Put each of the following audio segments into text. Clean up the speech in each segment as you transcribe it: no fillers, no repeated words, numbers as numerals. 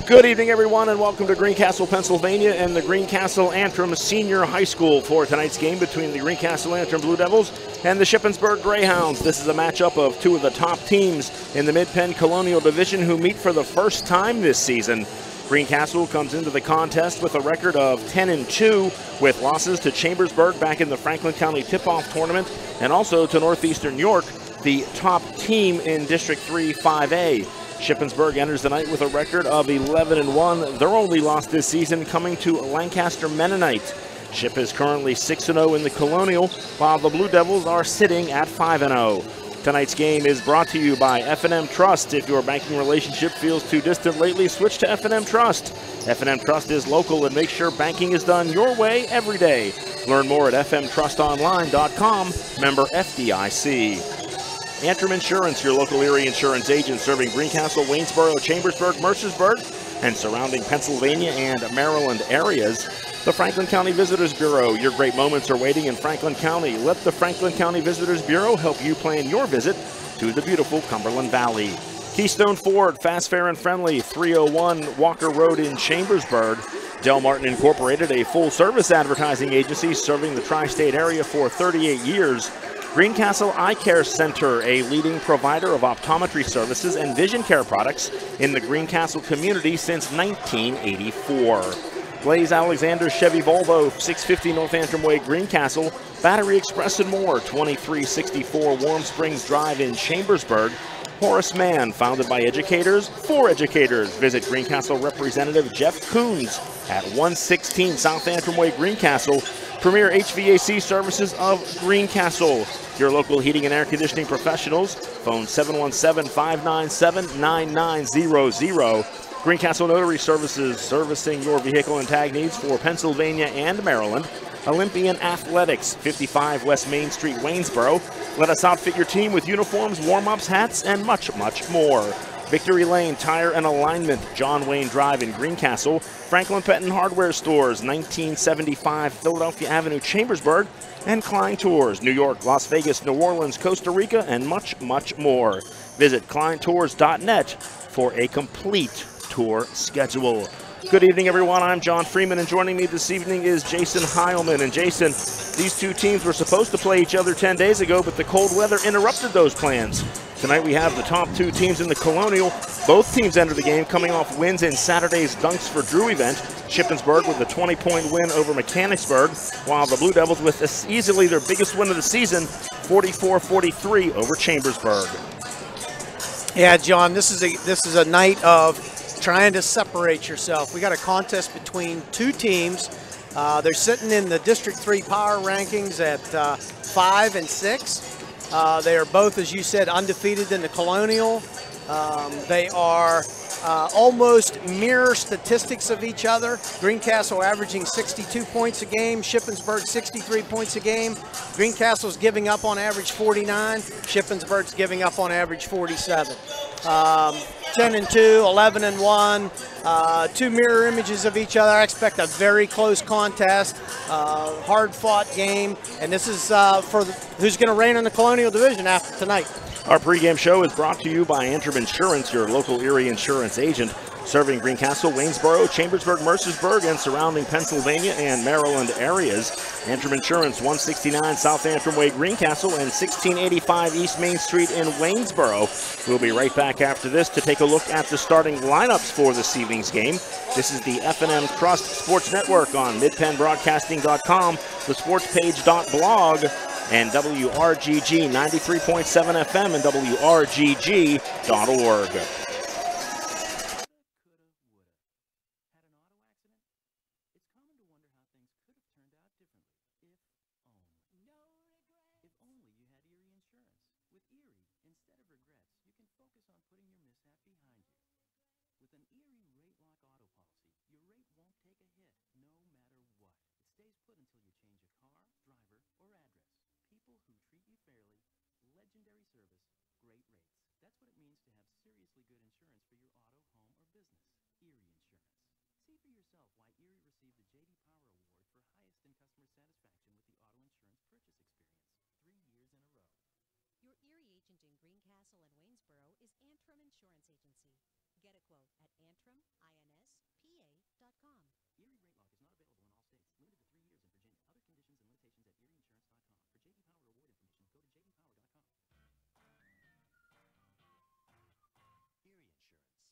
Good evening, everyone, and welcome to Greencastle, Pennsylvania, and the Greencastle Antrim Senior High School for tonight's game between the Greencastle Antrim Blue Devils and the Shippensburg Greyhounds. This is a matchup of two of the top teams in the Mid-Penn Colonial Division who meet for the first time this season. Greencastle comes into the contest with a record of 10-2, with losses to Chambersburg back in the Franklin County Tip-Off Tournament and also to Northeastern York, the top team in District 3 5A. Shippensburg enters the night with a record of 11-1. Their only loss this season coming to Lancaster Mennonite. Ship is currently 6-0 in the Colonial, while the Blue Devils are sitting at 5-0. Tonight's game is brought to you by F&M Trust. If your banking relationship feels too distant lately, switch to F&M Trust. F&M Trust is local and makes sure banking is done your way every day. Learn more at fmtrustonline.com. Member FDIC. Antrim Insurance, your local Erie insurance agent, serving Greencastle, Waynesboro, Chambersburg, Mercersburg, and surrounding Pennsylvania and Maryland areas. The Franklin County Visitors Bureau, your great moments are waiting in Franklin County. Let the Franklin County Visitors Bureau help you plan your visit to the beautiful Cumberland Valley. Keystone Ford, fast, fair, and friendly, 301 Walker Road in Chambersburg. Del Martin Incorporated, a full-service advertising agency serving the tri-state area for 38 years. Greencastle Eye Care Center, a leading provider of optometry services and vision care products in the Greencastle community since 1984. Blaze Alexander Chevy Volvo, 650 North Antrim Way, Greencastle. Battery Express and more, 2364 Warm Springs Drive in Chambersburg. Horace Mann, founded by educators for educators. Visit Greencastle Representative Jeff Coons at 116 South Antrim Way, Greencastle. Premier HVAC Services of Greencastle. Your local heating and air conditioning professionals. Phone 717-597-9900. Greencastle Notary Services, servicing your vehicle and tag needs for Pennsylvania and Maryland. Olympian Athletics, 55 West Main Street, Waynesboro. Let us outfit your team with uniforms, warm-ups, hats, and much, much more. Victory Lane Tire and Alignment, John Wayne Drive in Greencastle. Franklin Petton Hardware Stores, 1975 Philadelphia Avenue, Chambersburg. And Klein Tours, New York, Las Vegas, New Orleans, Costa Rica, and much, much more. Visit kleintours.net for a complete tour schedule. Good evening, everyone. I'm John Freeman, and joining me this evening is Jason Heilman. And Jason, these two teams were supposed to play each other 10 days ago, but the cold weather interrupted those plans. Tonight we have the top two teams in the Colonial. Both teams enter the game coming off wins in Saturday's Dunks for Drew event. Shippensburg with a 20-point win over Mechanicsburg, while the Blue Devils with easily their biggest win of the season, 44-43 over Chambersburg. Yeah, John, this is a night of trying to separate yourself. We got a contest between two teams. They're sitting in the District 3 power rankings at 5 and 6. They are both, as you said, undefeated in the Colonial. They are almost mirror statistics of each other. Greencastle averaging 62 points a game, Shippensburg 63 points a game. Greencastle's giving up on average 49, Shippensburg's giving up on average 47. 10-2, 11-1, two mirror images of each other. I expect a very close contest, hard-fought game, and this is for who's going to reign in the Colonial Division after tonight. Our pregame show is brought to you by Antrim Insurance, your local Erie insurance agent, serving Greencastle, Waynesboro, Chambersburg, Mercersburg, and surrounding Pennsylvania and Maryland areas. Antrim Insurance, 169 South Antrim Way, Greencastle, and 1685 East Main Street in Waynesboro. We'll be right back after this to take a look at the starting lineups for this evening's game. This is the F&M Trust Sports Network on midpennbroadcasting.com, the sportspage.blog, and WRGG 93.7 FM and WRGG.org. Get a quote at AntrimInspa.com. Erie rate lock is not available in all states. Limited to 3 years in Virginia. Other conditions and limitations at EerieInsurance.com. For JD Power award information, go to jdpower.com. Erie Insurance.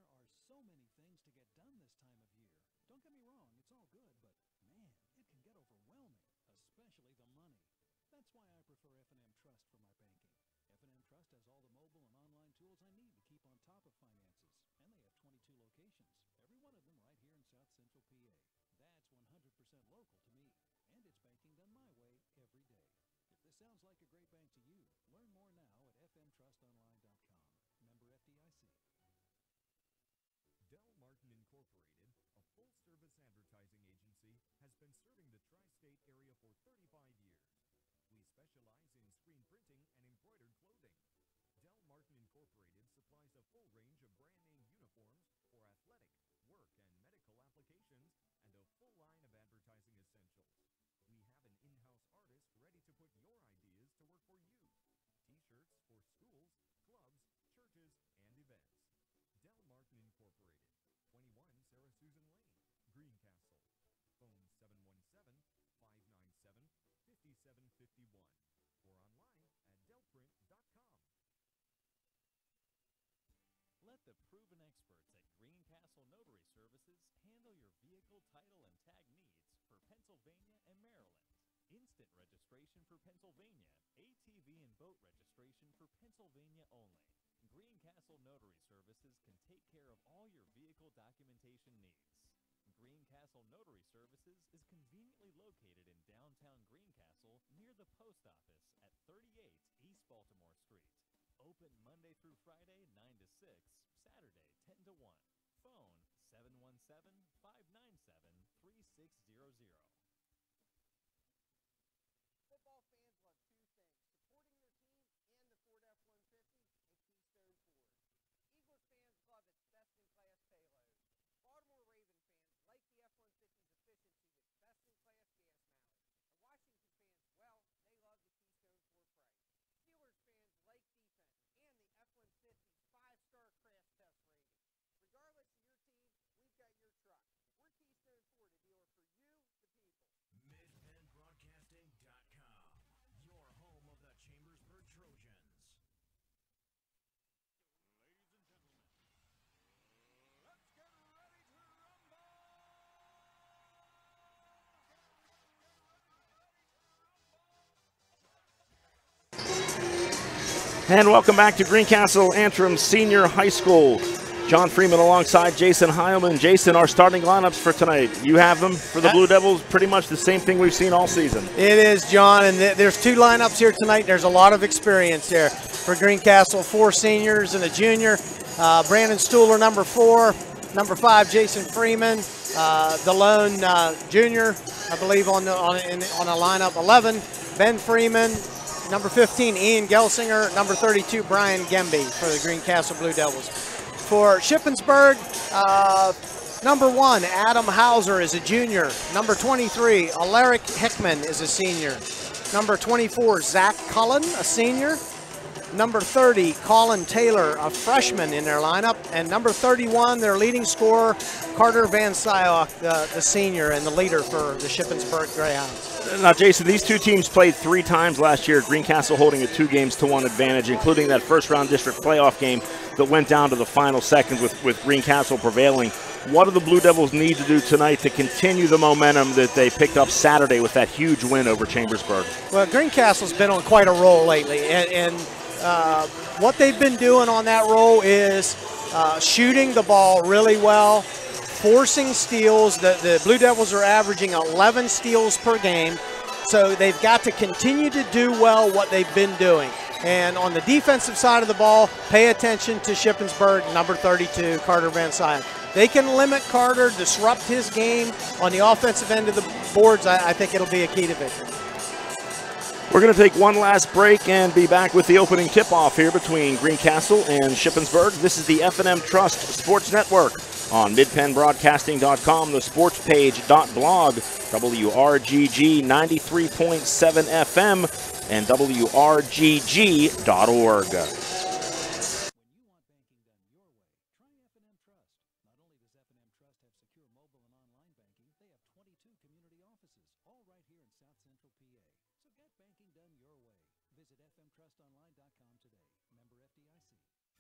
There are so many things to get done this time of year. Don't get me wrong, it's all good, but man, it can get overwhelming, especially the money. That's why I prefer F&M Trust for my banking. F&M Trust has all the mobile and online tools I need to keep on top of finances, and they have 22 locations, every one of them right here in South Central PA. That's 100% local to me, and it's banking done my way every day. If this sounds like a great bank to you, learn more now at fmtrustonline.com. Member FDIC. Del Martin Incorporated, a full-service advertising agency, has been serving the tri-state area for 35 years. We specialize in screen printing and embroidered clothing. Del Martin Incorporated supplies a full range of brand-name uniforms for athletic, work, and medical applications, and a full line of advertising essentials. We have an in-house artist ready to put your ideas to work for you. T-shirts for schools, clubs, churches, and events. Del Martin Incorporated, 21 Sarah Susan Lane, Greencastle. Phone 717-597-5751 or online at delprint.com. Let the proven experts at Greencastle Notary Services handle your vehicle title and tag needs for Pennsylvania and Maryland. Instant registration for Pennsylvania, ATV and boat registration for Pennsylvania only. Greencastle Notary Services can take care of all your vehicle documentation needs. Greencastle Notary Services is conveniently located in downtown Greencastle near the post office at 38 East Baltimore Street. Open Monday through Friday 9 to 6, Saturday 10 to 1. Phone 717-597-3600. Football fans love two things, supporting their team and the Ford F-150 and Keystone Ford. Eagles fans love its best-in-class payload. Baltimore Raven fans like the F-150's efficiency with best-in-class gas mileage. And Washington fans, well, they love the Keystone Ford price. Steelers fans like defense and the F-150's 5-star crash test rating. Regardless of your team, we've got your truck. We're Keystone Ford, a dealer for you, the people. MidPennBroadcasting.com, your home of the Chambersburg Trojans. Ladies and gentlemen, let's get ready to rumble! And welcome back to Greencastle Antrim Senior High School. John Freeman alongside Jason Heilman. Jason, our starting lineups for tonight. You have them for the Blue Devils, pretty much the same thing we've seen all season. It is, John, and there's two lineups here tonight. There's a lot of experience there for Greencastle, 4 seniors and a junior. Brandon Stuhler, number 4. Number 5, Jason Freeman, the lone junior, I believe, on a lineup. 11, Ben Freeman. Number 15, Ian Gelsinger. Number 32, Brian Gemby for the Greencastle Blue Devils. For Shippensburg, number 1, Adam Hauser is a junior. Number 23, Alaric Hickman is a senior. Number 24, Zach Cullen, a senior. Number 30, Colin Taylor, a freshman in their lineup. And number 31, their leading scorer, Carter Van Syok, the senior and the leader for the Shippensburg Greyhounds. Now, Jason, these two teams played 3 times last year, Greencastle holding a 2-1 advantage, including that first-round district playoff game that went down to the final seconds with Greencastle prevailing. What do the Blue Devils need to do tonight to continue the momentum that they picked up Saturday with that huge win over Chambersburg? Well, Greencastle's been on quite a roll lately, and what they've been doing on that roll is shooting the ball really well, forcing steals. The Blue Devils are averaging 11 steals per game, so they've got to continue to do well what they've been doing. And on the defensive side of the ball, pay attention to Shippensburg, number 32, Carter Van Syok. They can limit Carter, disrupt his game on the offensive end of the boards. I think it'll be a key to victory. We're going to take one last break and be back with the opening tip-off here between Greencastle and Shippensburg. This is the F&M Trust Sports Network on MidPennBroadcasting.com, the sports page.blog, WRGG 93.7 FM, and WRGG.org. When you want banking done your way,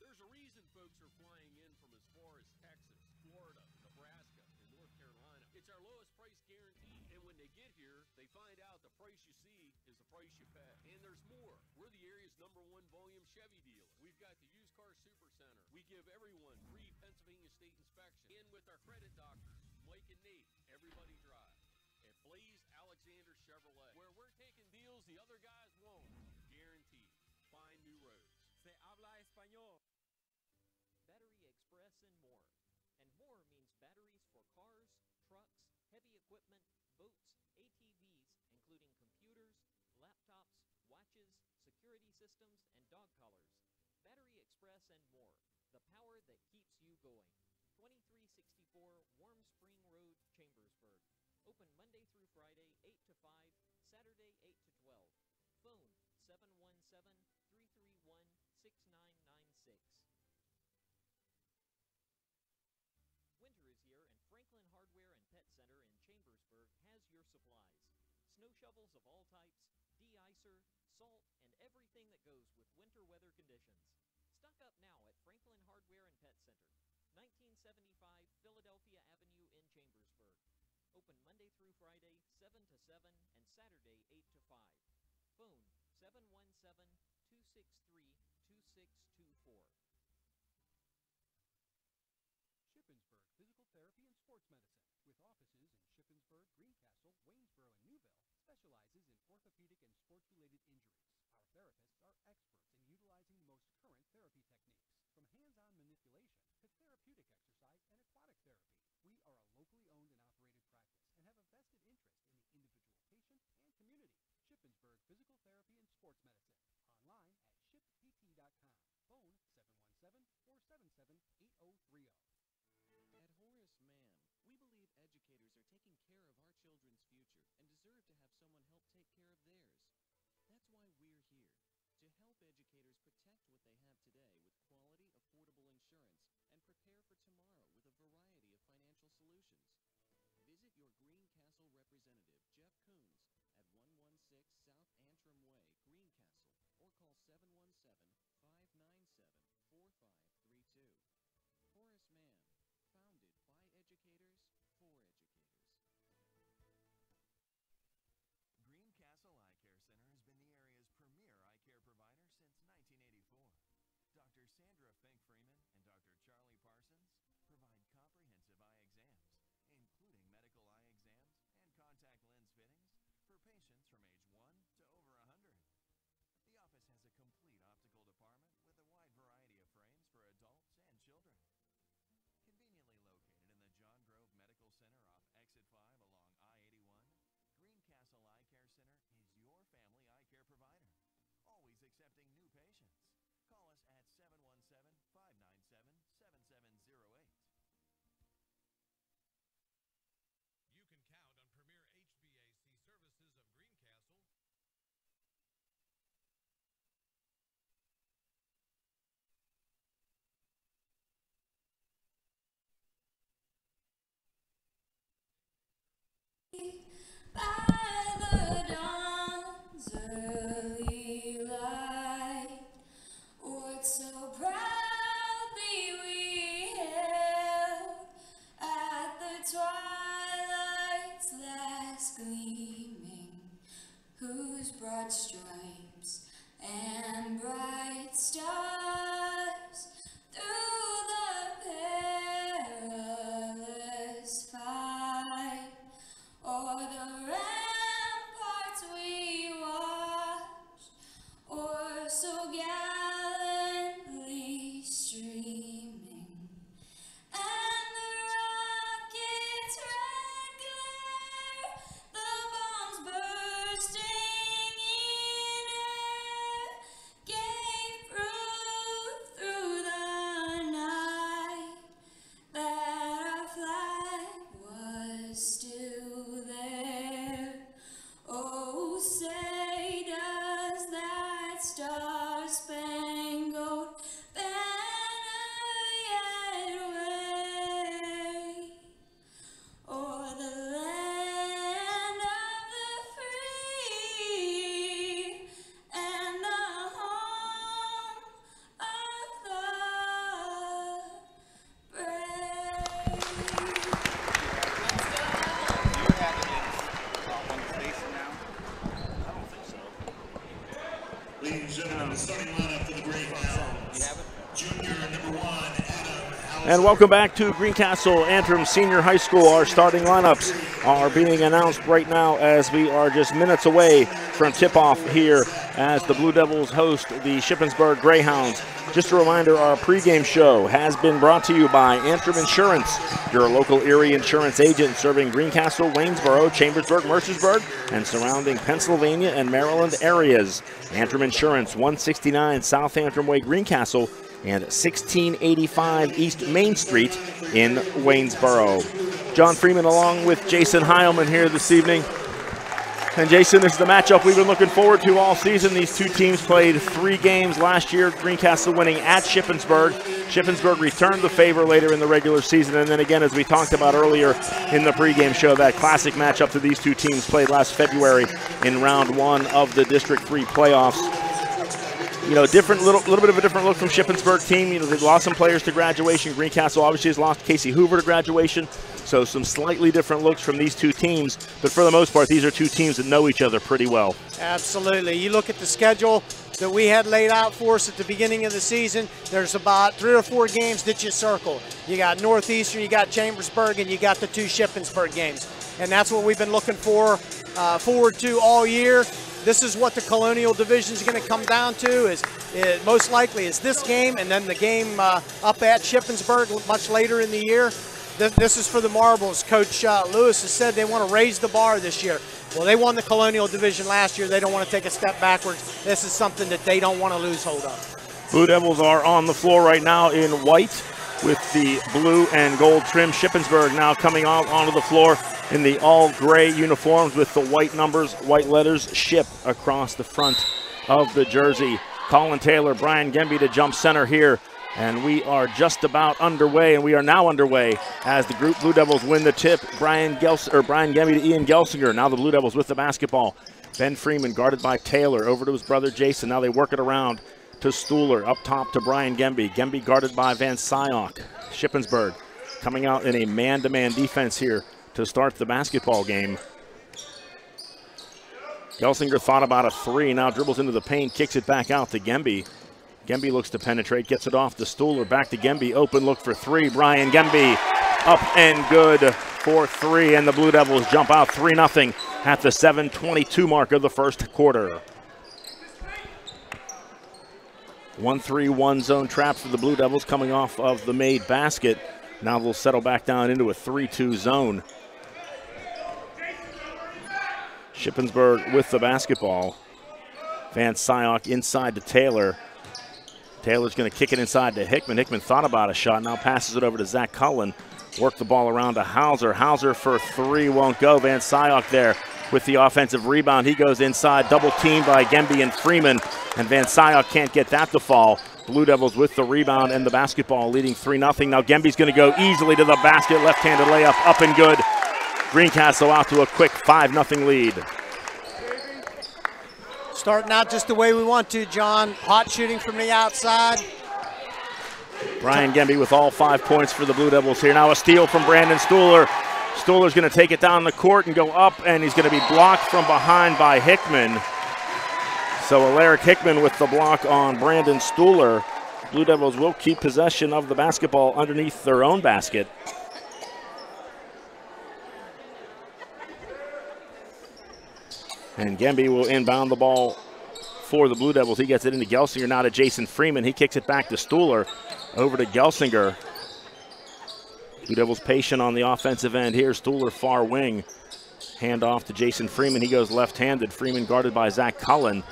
There's a reason folks are flying in from as far as Texas, Florida, Nebraska, and North Carolina. It's our lowest price guarantee, and when they get here, they find out the price you see is the price you pay. And there's more. We're the area's #1 volume Chevy dealer. We've got the used car super center. We give everyone free Pennsylvania state inspection. And with our credit doctors, Mike and Nate, everybody drive. At Blaze Alexander Chevrolet, where we're taking deals the other guys won't. Guaranteed. Find new roads. Se habla español. Battery Express and more. And more means batteries for cars, trucks, heavy equipment, boats, ATVs, including computers, laptops, watches, security systems, and dog collars. Battery Express and more. The power that keeps you going. 2364 Warm Spring Road, Chambersburg. Open Monday through Friday, 8 to 5, Saturday, 8 to 12. Phone 717-331-6996. Winter is here, and Franklin Hardware and Pet Center in Chambersburg has your supplies. Snow shovels of all types, de-icer, salt, and everything that goes with winter weather conditions. Stock up now at Franklin Hardware and Pet Center, 1975 Philadelphia Avenue in Chambersburg. Open Monday through Friday, 7 to 7, and Saturday, 8 to 5. Phone 717-263-2624. Shippensburg Physical Therapy and Sports Medicine, with offices in Shippensburg, Greencastle, Waynesboro, and Newville, specializes in orthopedic and sports-related injuries. Our therapists are experts in utilizing the most current therapy techniques, from hands-on manipulation to therapeutic exercise and aquatic therapy. We are a locally owned and operated practice and have a vested interest in the individual patient and community. Shippensburg Physical Therapy and Sports Medicine. Online at shippt.com. Phone 717-477-8030. At Horace Mann, we believe educators are taking care of our children's future and deserve to have someone help take care of theirs. That's why we're here, to help educators protect what they have today with quality, affordable insurance and prepare for tomorrow with a variety of financial solutions. Visit your Greencastle representative, Jeff Coons, at 116 South Antrim Way, Greencastle, or call 717-597-4532. Horace Mann, founded by educators for educators. Greencastle Eye Care Center has been the area's premier eye care provider since 1984. Dr. Sandra Fink-Freeman and Dr. Charlie Parsons provide comprehensive eye exams, including medical eye exams and contact lens fittings for patients from age 1 to over 100. The office has a complete optical department with a wide variety of frames for adults and children. Conveniently located in the John Grove Medical Center off Exit 5 along I-81, Greencastle Eye Care Center is your family eye care provider, always accepting new patients. Call us at 717-597-7708. You can count on premier HVAC services of Greencastle. By the dawn's early light, what so proudly we hailed at the twilight's last gleaming, whose broad stripes and bright stars through the perilous fight o'er the ramparts we watched, o'er so gallantly streaming, and the rocket's red glare, the bombs bursting in air, gave proof And welcome back to Greencastle Antrim Senior High School. Our starting lineups are being announced right now as we are just minutes away from tip-off here as the Blue Devils host the Shippensburg Greyhounds. Just a reminder, our pregame show has been brought to you by Antrim Insurance, your local Erie insurance agent serving Greencastle, Waynesboro, Chambersburg, Mercersburg, and surrounding Pennsylvania and Maryland areas. Antrim Insurance, 169 South Antrim Way, Greencastle, and 1685 East Main Street in Waynesboro. John Freeman along with Jason Heilman here this evening. And Jason, this is the matchup we've been looking forward to all season. These two teams played 3 games last year, Greencastle winning at Shippensburg. Shippensburg returned the favor later in the regular season, and then again, as we talked about earlier in the pregame show, that classic matchup that these two teams played last February in round 1 of the District 3 playoffs. You know, little bit of a different look from Shippensburg team. You know, they've lost some players to graduation. Greencastle obviously has lost Casey Hoover to graduation. So some slightly different looks from these two teams. But for the most part, these are two teams that know each other pretty well. Absolutely. You look at the schedule that we had laid out for us at the beginning of the season, there's about 3 or 4 games that you circle. You got Northeastern, you got Chambersburg, and you got the 2 Shippensburg games. And that's what we've been looking forward to all year. This is what the Colonial Division is going to come down to. Is most likely is this game, and then the game up at Shippensburg much later in the year. This is for the marbles. Coach Lewis has said they want to raise the bar this year. Well, they won the Colonial Division last year. They don't want to take a step backwards. This is something that they don't want to lose hold of. Blue Devils are on the floor right now in white with the blue and gold trim. Shippensburg now coming out onto the floor in the all-gray uniforms with the white numbers, white letters, Ship across the front of the jersey. Colin Taylor, Brian Gemby to jump center here. And we are just about underway, and we are now underway as the group Blue Devils win the tip. Brian Gemby to Ian Gelsinger. Now the Blue Devils with the basketball. Ben Freeman guarded by Taylor over to his brother Jason. Now they work it around to Stuhler, up top to Brian Gemby. Gemby guarded by Van Syok. Shippensburg coming out in a man-to-man defense here to start the basketball game. Gelsinger thought about a 3, now dribbles into the paint, kicks it back out to Gemby. Gemby looks to penetrate, gets it off to Stuhler, back to Gemby, open look for 3. Brian Gemby up and good for 3, and the Blue Devils jump out 3-0 at the 7:22 mark of the first quarter. 1-3-1 zone trap for the Blue Devils coming off of the made basket. Now they'll settle back down into a 3-2 zone. Shippensburg with the basketball. Van Syok inside to Taylor. Taylor's going to kick it inside to Hickman. Hickman thought about a shot, now passes it over to Zach Cullen. Work the ball around to Hauser. Hauser for 3 won't go. Van Syok there with the offensive rebound. He goes inside, double teamed by Gemby and Freeman, and Van Syok can't get that to fall. Blue Devils with the rebound and the basketball leading 3-0. Now Gemby's going to go easily to the basket. Left-handed layup up and good. Greencastle out to a quick 5-0 lead. Starting out just the way we want to, John. Hot shooting from the outside. Brian Gemby with all 5 points for the Blue Devils here. Now a steal from Brandon Stuhler. Stuhler's going to take it down the court and go up, and he's going to be blocked from behind by Hickman. So Alaric Hickman with the block on Brandon Stuhler. Blue Devils will keep possession of the basketball underneath their own basket. And Gemby will inbound the ball for the Blue Devils. He gets it into Gelsinger, now to Jason Freeman. He kicks it back to Stuhler, over to Gelsinger. Blue Devils patient on the offensive end here. Stuhler far wing. Hand off to Jason Freeman. He goes left-handed. Freeman guarded by Zach Cullen.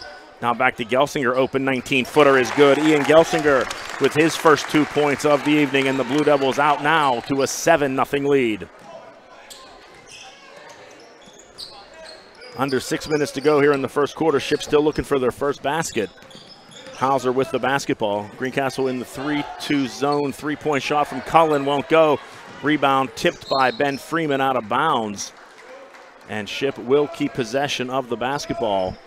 Now back to Gelsinger. Open 19-footer is good. Ian Gelsinger with his first 2 points of the evening, and the Blue Devils out now to a 7-0 lead. Under 6 minutes to go here in the first quarter. Ship still looking for their first basket. Hauser with the basketball. Greencastle in the 3-2 zone. 3-point shot from Cullen won't go. Rebound tipped by Ben Freeman out of bounds. And Ship will keep possession of the basketball.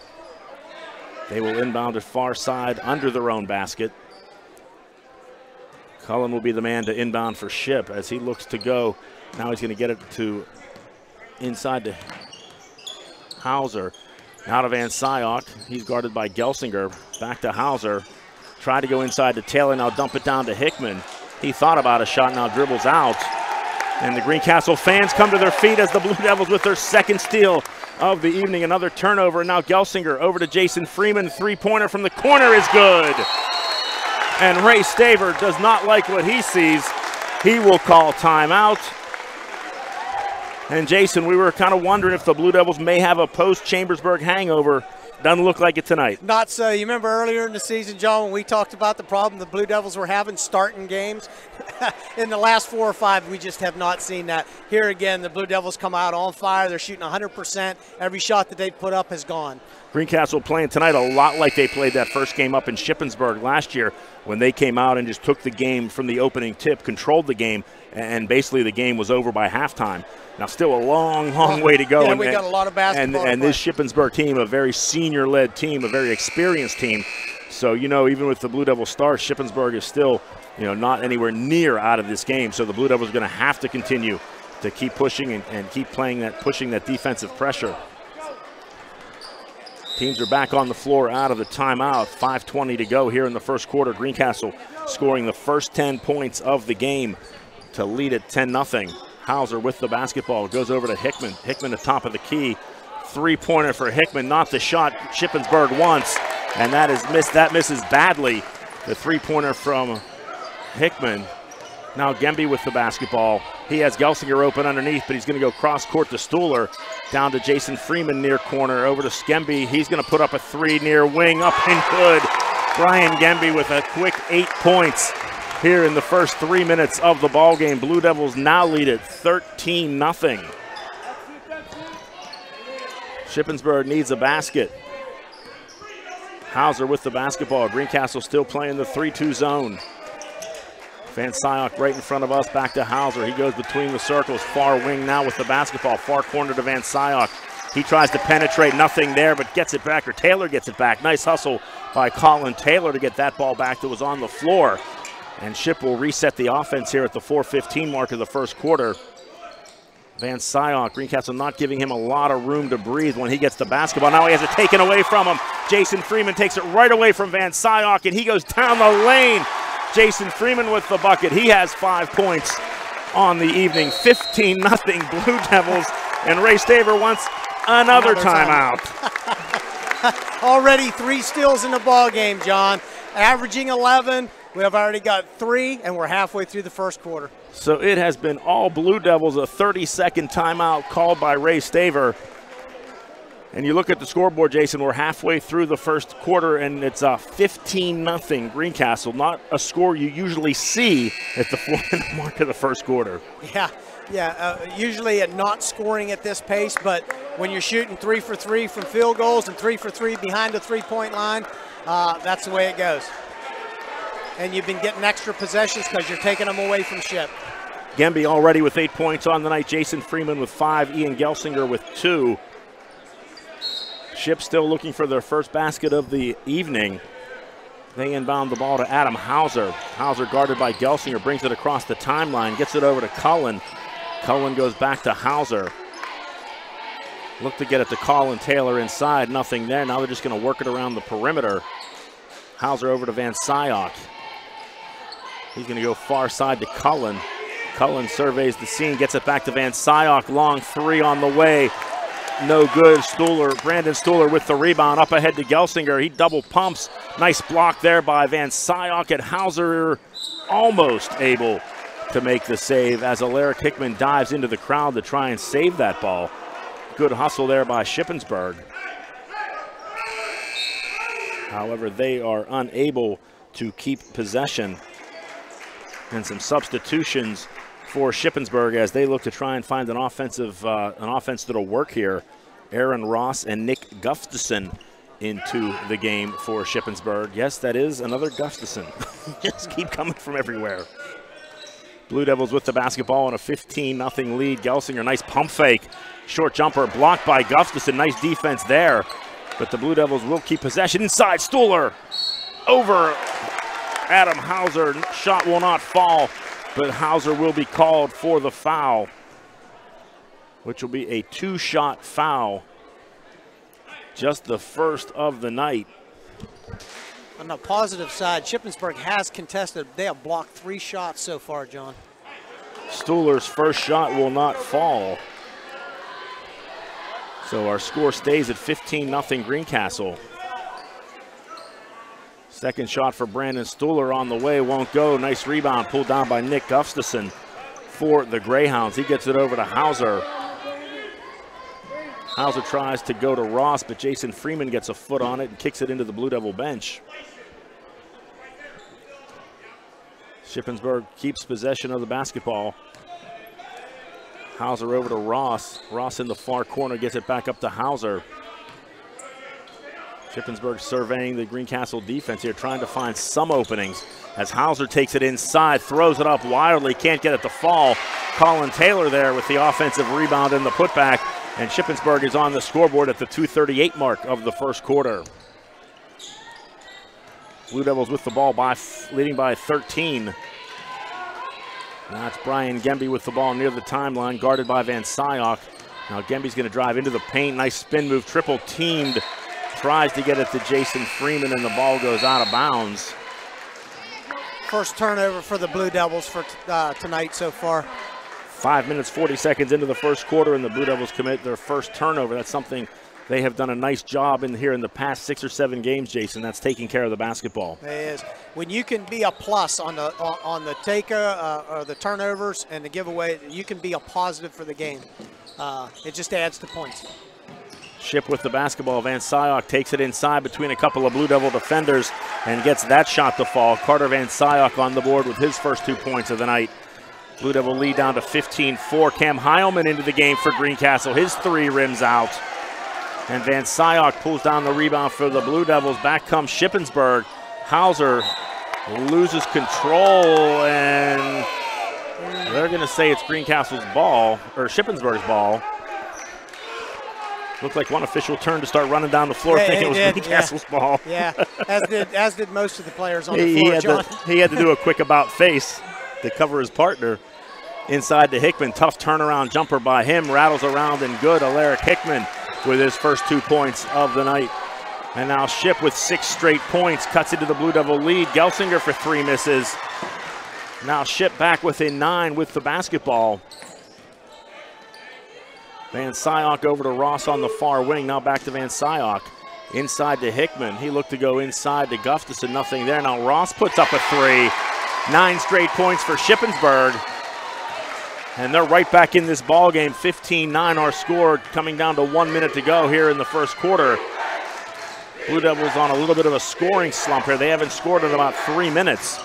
They will inbound it far side under their own basket. Cullen will be the man to inbound for Ship as he looks to go. Now he's going to get it to inside to Hauser. Now to Van Syok. He's guarded by Gelsinger. Back to Hauser. Tried to go inside to Taylor. Now dump it down to Hickman. He thought about a shot. Now dribbles out. And the Greencastle fans come to their feet as the Blue Devils with their second steal of the evening. Another turnover. And now Gelsinger over to Jason Freeman. Three-pointer from the corner is good. And Ray Staver does not like what he sees. He will call timeout. And Jason, we were kind of wondering if the Blue Devils may have a post-Chambersburg hangover. Doesn't look like it tonight. Not so. You remember earlier in the season, John, when we talked about the problem the Blue Devils were having starting games? In the last 4 or 5, we just have not seen that. Here again, the Blue Devils come out on fire. They're shooting 100%. Every shot that they put up has gone. Greencastle playing tonight a lot like they played that first game up in Shippensburg last year when they came out and just took the game from the opening tip, controlled the game, and basically the game was over by halftime. Now, still a long way to go. Yeah, we got a lot of basketball. And this Shippensburg team, a very senior-led team, a very experienced team. So, even with the Blue Devil stars, Shippensburg is still, not anywhere near out of this game. So the Blue Devils are going to have to continue to keep pushing and keep pushing that defensive pressure. Teams are back on the floor out of the timeout. 5:20 to go here in the first quarter. Greencastle scoring the first 10 points of the game to lead it 10-0. Hauser with the basketball, goes over to Hickman. Hickman at top of the key. Three-pointer for Hickman, not the shot Shippensburg wants, and that is missed. That misses badly. The three-pointer from Hickman. Now Gemby with the basketball. He has Gelsinger open underneath, but he's going to go cross-court to Stuhler. Down to Jason Freeman near corner, over to Skemby. He's going to put up a three near wing, up and good. Brian Gemby with a quick 8 points here in the first 3 minutes of the ball game. Blue Devils now lead it 13-0. Shippensburg needs a basket. Hauser with the basketball. Greencastle still playing the 3-2 zone. Van Syok right in front of us, back to Hauser. He goes between the circles, far wing now with the basketball, far corner to Van Syok. He tries to penetrate, nothing there, but gets it back, or Taylor gets it back. Nice hustle by Colin Taylor to get that ball back that was on the floor. And Ship will reset the offense here at the 4:15 mark of the first quarter. Van Syok, Greencastle not giving him a lot of room to breathe when he gets the basketball. Now he has it taken away from him. Jason Freeman takes it right away from Van Syok, and he goes down the lane. Jason Freeman with the bucket. He has 5 points on the evening. 15-0 Blue Devils, and Ray Staver wants another timeout. Already 3 steals in the ball game, John. Averaging 11. We have already got 3, and we're halfway through the first quarter. So it has been all Blue Devils, a 30-second timeout called by Ray Staver. And you look at the scoreboard, Jason, we're halfway through the first quarter, and it's a 15-0 Greencastle. Not a score you usually see at the 4-minute mark of the first quarter. Usually not scoring at this pace, but when you're shooting 3 for 3 from field goals and 3 for 3 behind the three-point line, that's the way it goes. And you've been getting extra possessions because you're taking them away from Ship. Gemby already with 8 points on the night. Jason Freeman with 5. Ian Gelsinger with 2. Ship still looking for their first basket of the evening. They inbound the ball to Adam Hauser. Hauser guarded by Gelsinger, brings it across the timeline, gets it over to Cullen. Cullen goes back to Hauser. Look to get it to Colin Taylor inside, nothing there. Now they're just going to work it around the perimeter. Hauser over to Van Syok. He's going to go far side to Cullen. Cullen surveys the scene, gets it back to Van Syok. Long three on the way. No good. Brandon Stuhler with the rebound, up ahead to Gelsinger. He double pumps. Nice block there by Van Syok, and Hauser almost able to make the save as Alaric Hickman dives into the crowd to try and save that ball. Good hustle there by Shippensburg. However, they are unable to keep possession. And some substitutions for Shippensburg as they look to try and find an offense that'll work here. Aaron Ross and Nick Gustafson into the game for Shippensburg. Yes, that is another Gustafson. Just keep coming from everywhere. Blue Devils with the basketball and a 15-0 lead. Gelsinger, nice pump fake. Short jumper blocked by Gustafson. Nice defense there. But the Blue Devils will keep possession. Inside, Stuhler over Adam Hauser. Shot will not fall, but Hauser will be called for the foul, which will be a 2-shot foul just the first of the night. On the positive side, Shippensburg has contested. They have blocked 3 shots so far, John. Stuhler's first shot will not fall. So our score stays at 15-0 Greencastle. Second shot for Brandon Stuhler on the way, won't go. Nice rebound pulled down by Nick Gustafson for the Greyhounds. He gets it over to Hauser. Hauser tries to go to Ross, but Jason Freeman gets a foot on it and kicks it into the Blue Devil bench. Shippensburg keeps possession of the basketball. Hauser over to Ross. Ross in the far corner gets it back up to Hauser. Shippensburg surveying the Greencastle defense here, trying to find some openings as Hauser takes it inside, throws it up wildly, can't get it to fall. Colin Taylor there with the offensive rebound and the putback, and Shippensburg is on the scoreboard at the 2:38 mark of the first quarter. Blue Devils with the ball, leading by 13. That's Brian Gemby with the ball near the timeline, guarded by Van Syok. Now Gemby's going to drive into the paint, nice spin move, triple teamed. Tries to get it to Jason Freeman, and the ball goes out of bounds. First turnover for the Blue Devils for tonight so far. 5 minutes, 40 seconds into the first quarter, and the Blue Devils commit their first turnover. That's something they have done a nice job in here in the past 6 or 7 games, Jason. That's taking care of the basketball. It is. When you can be a plus on the taker or the turnovers and the giveaway, you can be a positive for the game. It just adds to points. Ship with the basketball. Van Syok takes it inside between a couple of Blue Devil defenders and gets that shot to fall. Carter Van Syok on the board with his first 2 points of the night. Blue Devil lead down to 15-4. Cam Heilman into the game for Greencastle. His 3 rims out. And Van Syok pulls down the rebound for the Blue Devils. Back comes Shippensburg. Hauser loses control, and they're going to say it's Greencastle's ball, or Shippensburg's ball. Looked like one official turned to start running down the floor, thinking it was Greencastle's ball. Yeah, as did most of the players on the floor, John. He had to do a quick about face to cover his partner. Inside to Hickman, tough turnaround jumper by him, rattles around and good. Alaric Hickman with his first 2 points of the night. And now Ship with 6 straight points, cuts into the Blue Devil lead. Gelsinger for 3 misses. Now Ship back within 9 with the basketball. Van Syok over to Ross on the far wing. Now back to Van Syok. Inside to Hickman. He looked to go inside to Gustafson. Nothing there. Now Ross puts up a 3. 9 straight points for Shippensburg. And they're right back in this ball game. 15-9 our score, coming down to 1 minute to go here in the first quarter. Blue Devils on a little bit of a scoring slump here. They haven't scored in about 3 minutes.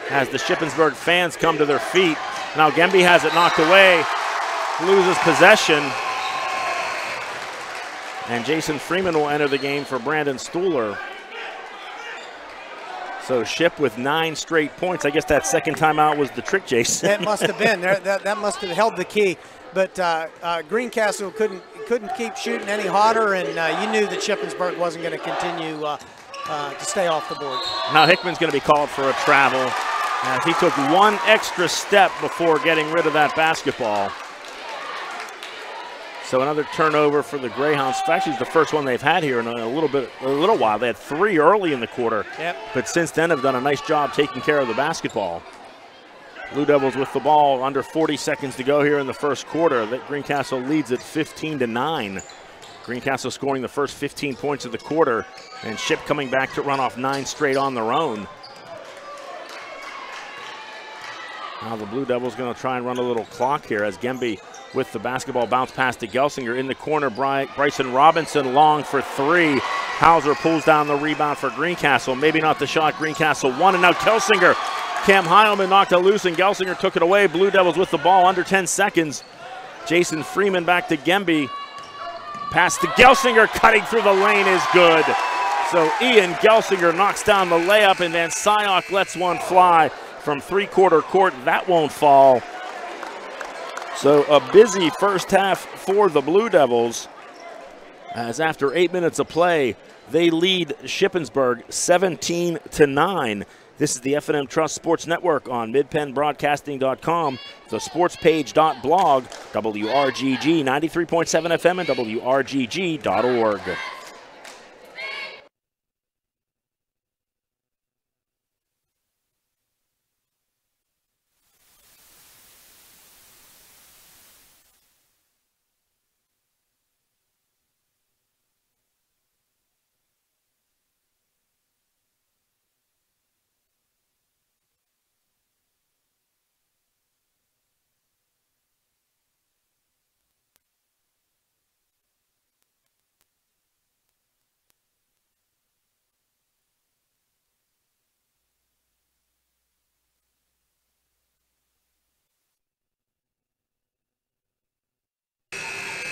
As the Shippensburg fans come to their feet. Now Gemby has it knocked away. Loses possession. And Jason Freeman will enter the game for Brandon Stuhler. So Ship with 9 straight points. I guess that second timeout was the trick, Jason. That must have been. That must have held the key. But Greencastle couldn't keep shooting any hotter, and you knew that Shippensburg wasn't going to continue to stay off the board. Now Hickman's going to be called for a travel. He took 1 extra step before getting rid of that basketball. So another turnover for the Greyhounds. Actually, it's the first one they've had here in a little while. They had 3 early in the quarter, but since then have done a nice job taking care of the basketball. Blue Devils with the ball, under 40 seconds to go here in the first quarter. Greencastle leads at 15-9. Greencastle scoring the first 15 points of the quarter, and Ship coming back to run off 9 straight on their own. Now the Blue Devils going to try and run a little clock here as Gemby with the basketball, bounce pass to Gelsinger. In the corner, Bryson Robinson long for 3. Hauser pulls down the rebound for Greencastle. Maybe not the shot Greencastle won, and now Gelsinger. Cam Heilman knocked it loose, and Gelsinger took it away. Blue Devils with the ball, under 10 seconds. Jason Freeman back to Gemby. Pass to Gelsinger, cutting through the lane is good. So Ian Gelsinger knocks down the layup, and then Syok lets one fly from 3-quarter court. That won't fall. So a busy first half for the Blue Devils, as after 8 minutes of play, they lead Shippensburg 17-9. This is the F&M Trust Sports Network on midpennbroadcasting.com, the sportspage.blog, WRGG 93.7 FM, and WRGG.org.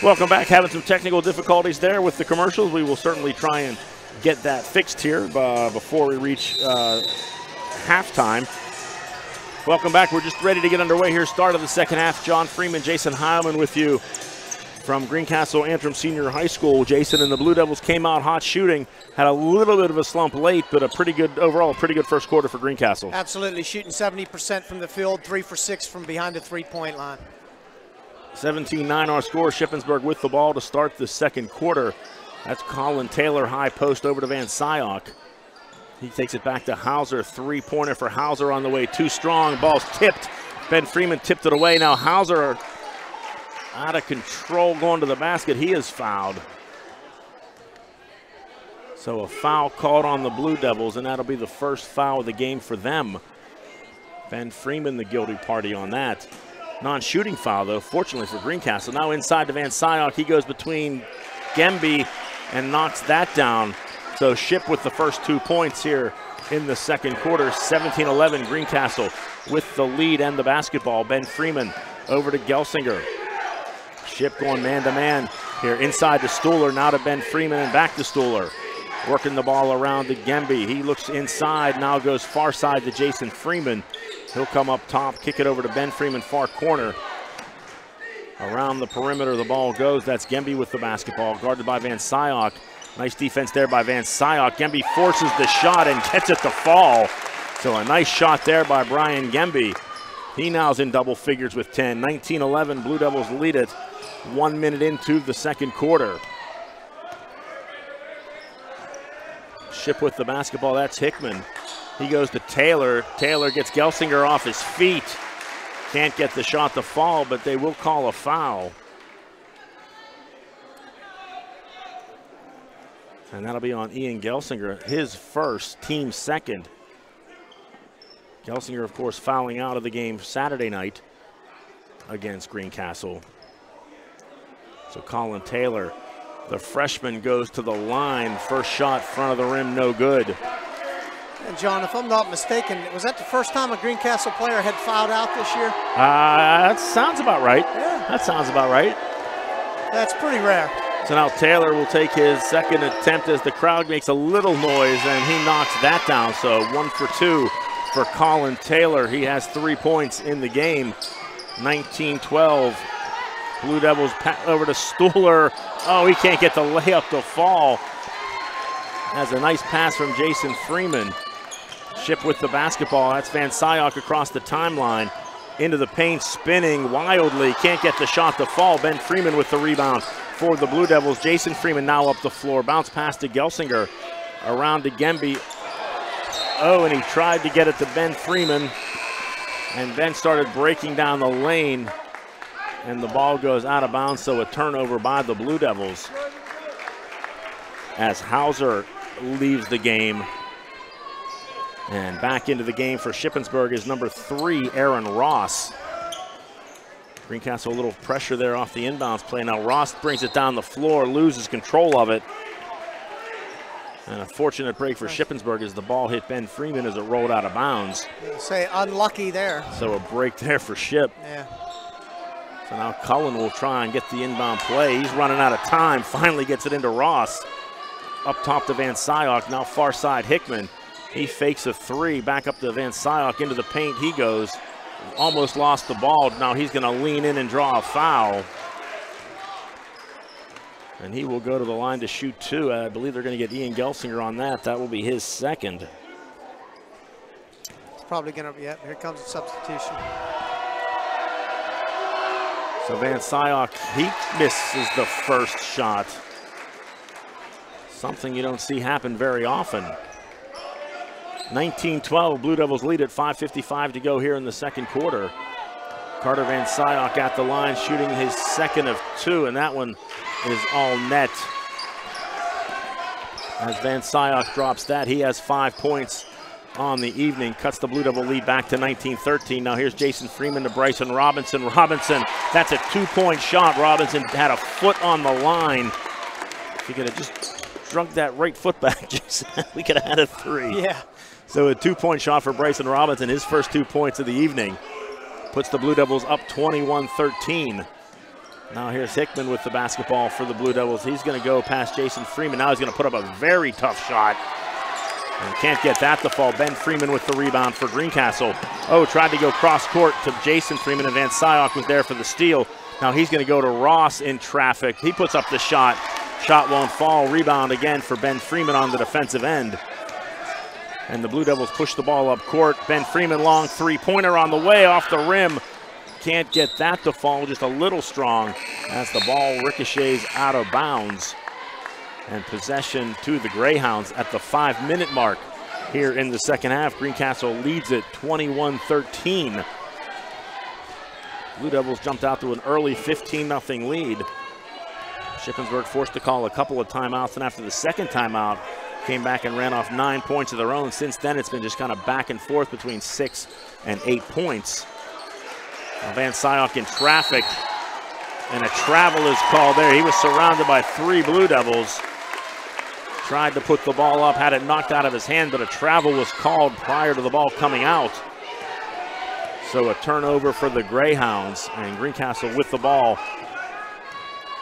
Welcome back. Having some technical difficulties there with the commercials. We will certainly try and get that fixed here before we reach halftime. Welcome back. We're just ready to get underway here. Start of the second half. John Freeman, Jason Heilman with you from Greencastle Antrim Senior High School. Jason and the Blue Devils came out hot shooting. Had a little bit of a slump late, but overall a pretty good first quarter for Greencastle. Absolutely, shooting 70% from the field, 3 for 6 from behind the three-point line. 17-9 our score. Shippensburg with the ball to start the second quarter. That's Colin Taylor, high post over to Van Syok. He takes it back to Hauser. Three-pointer for Hauser on the way. Too strong. Ball's tipped. Ben Freeman tipped it away. Now Hauser out of control going to the basket. He is fouled. So a foul called on the Blue Devils, and that'll be the first foul of the game for them. Ben Freeman, the guilty party on that. Non-shooting foul, though, fortunately for Greencastle. Now inside to Van Syok. He goes between Gemby and knocks that down. So Ship with the first 2 points here in the second quarter. 17-11, Greencastle with the lead and the basketball. Ben Freeman over to Gelsinger. Ship going man-to-man here inside to Stuhler. Now to Ben Freeman and back to Stuhler. Working the ball around to Gemby. He looks inside, now goes far side to Jason Freeman. He'll come up top, kick it over to Ben Freeman, far corner. Around the perimeter, the ball goes. That's Gemby with the basketball, guarded by Van Syok. Nice defense there by Van Syok. Gemby forces the shot and gets it to fall. So a nice shot there by Brian Gemby. He now's in double figures with 10. 19-11, Blue Devils lead it 1 minute into the second quarter. Ship with the basketball, that's Hickman. He goes to Taylor. Taylor gets Gelsinger off his feet. Can't get the shot to fall, but they will call a foul. And that'll be on Ian Gelsinger, his first, team second. Gelsinger, of course, fouling out of the game Saturday night against Greencastle. So Colin Taylor, the freshman, goes to the line. First shot, front of the rim, no good. And John, if I'm not mistaken, was that the first time a Greencastle player had fouled out this year? That sounds about right. Yeah. That sounds about right. That's pretty rare. So now Taylor will take his second attempt as the crowd makes a little noise, and he knocks that down. So 1 for 2 for Colin Taylor. He has 3 points in the game. 19-12. Blue Devils over to Stuhler. Oh, he can't get the layup to fall. Has a nice pass from Jason Freeman. Ship with the basketball. That's Van Syok across the timeline. Into the paint, spinning wildly. Can't get the shot to fall. Ben Freeman with the rebound for the Blue Devils. Jason Freeman now up the floor. Bounce pass to Gelsinger. Around to Gemby. Oh, and he tried to get it to Ben Freeman. And Ben started breaking down the lane. And the ball goes out of bounds, so a turnover by the Blue Devils. As Hauser leaves the game. And back into the game for Shippensburg is number 3, Aaron Ross. Greencastle a little pressure there off the inbounds play. Now Ross brings it down the floor, loses control of it. And a fortunate break for Shippensburg as the ball hit Ben Freeman as it rolled out of bounds. Say unlucky there. So a break there for Ship. Yeah. So now Cullen will try and get the inbound play. He's running out of time, finally gets it into Ross. Up top to Van Syok, now far side Hickman. He fakes a 3, back up to Van Syok, into the paint he goes. Almost lost the ball. Now he's gonna lean in and draw a foul. And he will go to the line to shoot 2. I believe they're gonna get Ian Gelsinger on that. That will be his second. probably going to, yeah, here comes a substitution. So Van Syok, he misses the first shot. Something you don't see happen very often. 19-12, Blue Devils lead at 5:55 to go here in the second quarter. Carter Van Syok at the line, shooting his second of 2, and that one is all net. As Van Syok drops that, he has 5 points on the evening, cuts the Blue Devil lead back to 19-13. Now here's Jason Freeman to Bryson Robinson. Robinson, that's a 2-point shot. Robinson had a foot on the line. If he could have just drunk that right foot back, Jason, we could have had a 3. Yeah. So a 2-point shot for Bryson Robinson, his first 2 points of the evening. Puts the Blue Devils up 21-13. Now here's Hickman with the basketball for the Blue Devils. He's going to go past Jason Freeman. Now he's going to put up a very tough shot. And can't get that to fall. Ben Freeman with the rebound for Greencastle. Oh, tried to go cross court to Jason Freeman, and Van Syok was there for the steal. Now he's going to go to Ross in traffic. He puts up the shot. Shot won't fall. Rebound again for Ben Freeman on the defensive end. And the Blue Devils push the ball up court. Ben Freeman, long three-pointer on the way, off the rim. Can't get that to fall, just a little strong as the ball ricochets out of bounds. And possession to the Greyhounds at the 5-minute mark here in the second half. Greencastle leads it 21-13. Blue Devils jumped out to an early 15-0 lead. Shippensburg forced to call a couple of timeouts, and after the second timeout, came back and ran off 9 points of their own. Since then, it's been just kind of back and forth between 6 and 8 points. Now Van Syok in traffic, and a travel is called there. He was surrounded by 3 Blue Devils. Tried to put the ball up, had it knocked out of his hand, but a travel was called prior to the ball coming out. So a turnover for the Greyhounds, and Greencastle with the ball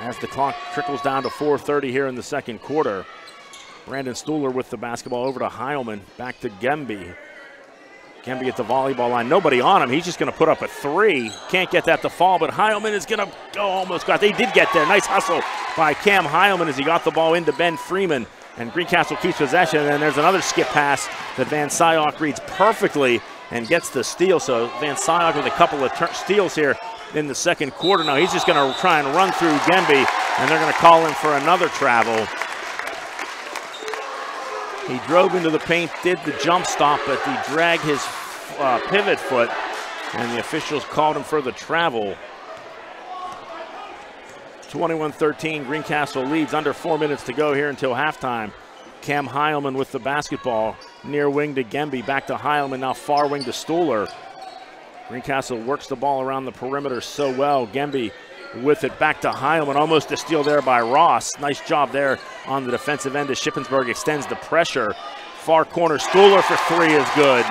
as the clock trickles down to 4:30 here in the second quarter. Brandon Stuhler with the basketball over to Heilman, back to Gemby. Gemby at the volleyball line, nobody on him. He's just going to put up a 3. Can't get that to fall, but Heilman is going to go, almost got, they did get there. Nice hustle by Cam Heilman as he got the ball into Ben Freeman. And Greencastle keeps possession, and then there's another skip pass that Van Syok reads perfectly and gets the steal. So Van Syok with a couple of steals here in the second quarter. Now he's just going to try and run through Gemby, and they're going to call him for another travel. He drove into the paint, did the jump stop, but he dragged his pivot foot, and the officials called him for the travel. 21-13, Greencastle leads, under 4 minutes to go here until halftime. Cam Heilman with the basketball, near wing to Gemby, back to Heilman, now far wing to Stuhler. Greencastle works the ball around the perimeter so well. Gemby with it, back to Heilman, almost a steal there by Ross. Nice job there on the defensive end as Shippensburg extends the pressure. Far corner, Stuhler for 3 is good.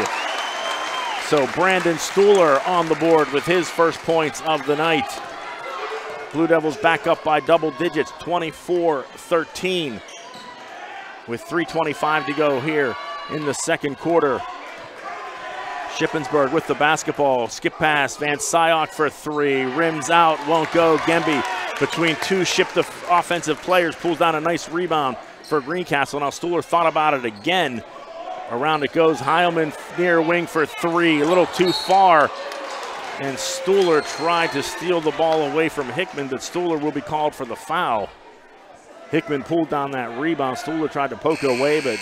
So Brandon Stuhler on the board with his first points of the night. Blue Devils back up by double digits, 24-13, with 3:25 to go here in the second quarter. Shippensburg with the basketball, skip pass, Van Syok for 3, rims out, won't go. Gemby between 2 shipped offensive players, pulls down a nice rebound for Greencastle. Now Stuhler thought about it again. Around it goes, Heilman near wing for 3, a little too far. And Stuhler tried to steal the ball away from Hickman, but Stuhler will be called for the foul. Hickman pulled down that rebound. Stuhler tried to poke it away, but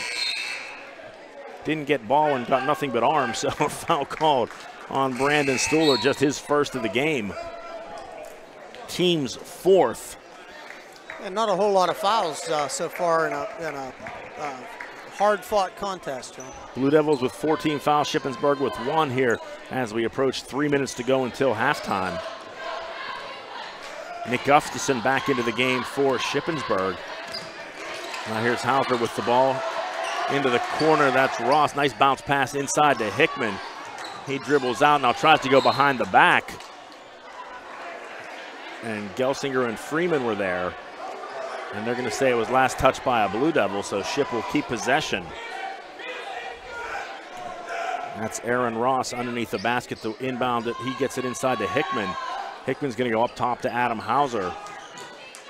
didn't get ball and got nothing but arms. So a foul called on Brandon Stuhler, just his first of the game. Team's 4th. And not a whole lot of fouls so far in a hard-fought contest, John. Blue Devils with 14 fouls, Shippensburg with 1 here as we approach 3 minutes to go until halftime. Nick Gustafson back into the game for Shippensburg. Now here's Hauser with the ball into the corner. That's Ross. Nice bounce pass inside to Hickman. He dribbles out, now tries to go behind the back. And Gelsinger and Freeman were there. And they're going to say it was last touched by a Blue Devil, so Ship will keep possession. That's Aaron Ross underneath the basket to inbound it. He gets it inside to Hickman. Hickman's going to go up top to Adam Hauser.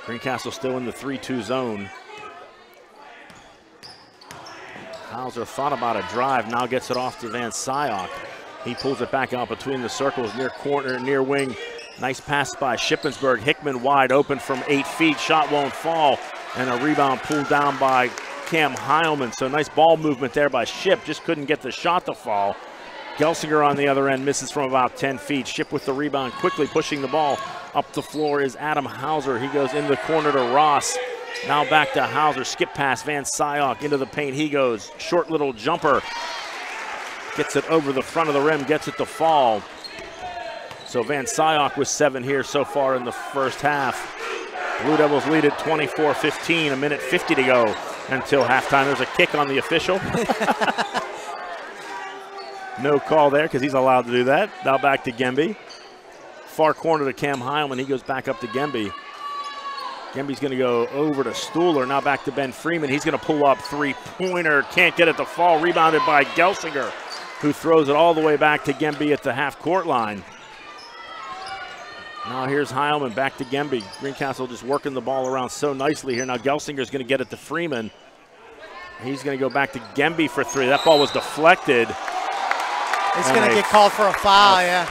Greencastle still in the 3-2 zone. Hauser thought about a drive, now gets it off to Van Syok. He pulls it back out between the circles, near corner, near wing. Nice pass by Shippensburg. Hickman wide open from 8 feet. Shot won't fall. And a rebound pulled down by Cam Heilman. So nice ball movement there by Ship. Just couldn't get the shot to fall. Gelsinger on the other end misses from about 10 feet. Ship with the rebound, quickly pushing the ball up the floor is Adam Hauser. He goes in the corner to Ross. Now back to Hauser. Skip pass, Van Syok into the paint. He goes. Short little jumper. Gets it over the front of the rim, gets it to fall. So Van Syok with 7 here so far in the first half. Blue Devils lead at 24-15, a minute 50 to go until halftime. There's a kick on the official. No call there because he's allowed to do that. Now back to Gemby. Far corner to Cam Heilman. He goes back up to Gemby. Gemby's going to go over to Stuhler. Now back to Ben Freeman. He's going to pull up three-pointer. Can't get it to fall. Rebounded by Gelsinger, who throws it all the way back to Gemby at the half-court line. Now here's Heilman back to Gemby. Greencastle just working the ball around so nicely here. Now Gelsinger's going to get it to Freeman. He's going to go back to Gemby for 3. That ball was deflected. He's going to get called for a foul, yeah.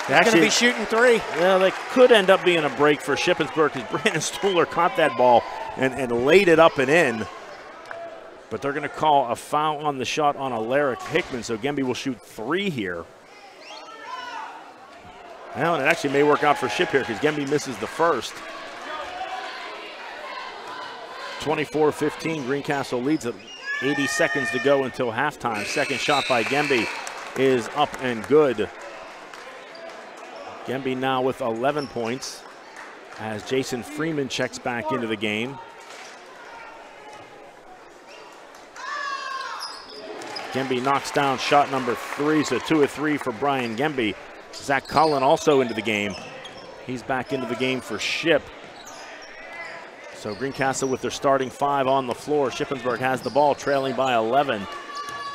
He's going to be shooting 3. Yeah, that could end up being a break for Shippensburg because Brandon Stuhler caught that ball and laid it up and in. But they're going to call a foul on the shot on Alaric Hickman, so Gemby will shoot 3 here. Well, and it actually may work out for Ship here because Gemby misses the first. 24-15, Greencastle leads it. 80 seconds to go until halftime. Second shot by Gemby is up and good. Gemby now with 11 points as Jason Freeman checks back into the game. Gemby knocks down shot number 3, so 2 of 3 for Brian Gemby. Zach Cullen also into the game. He's back into the game for Ship. So Greencastle with their starting 5 on the floor. Shippensburg has the ball, trailing by 11.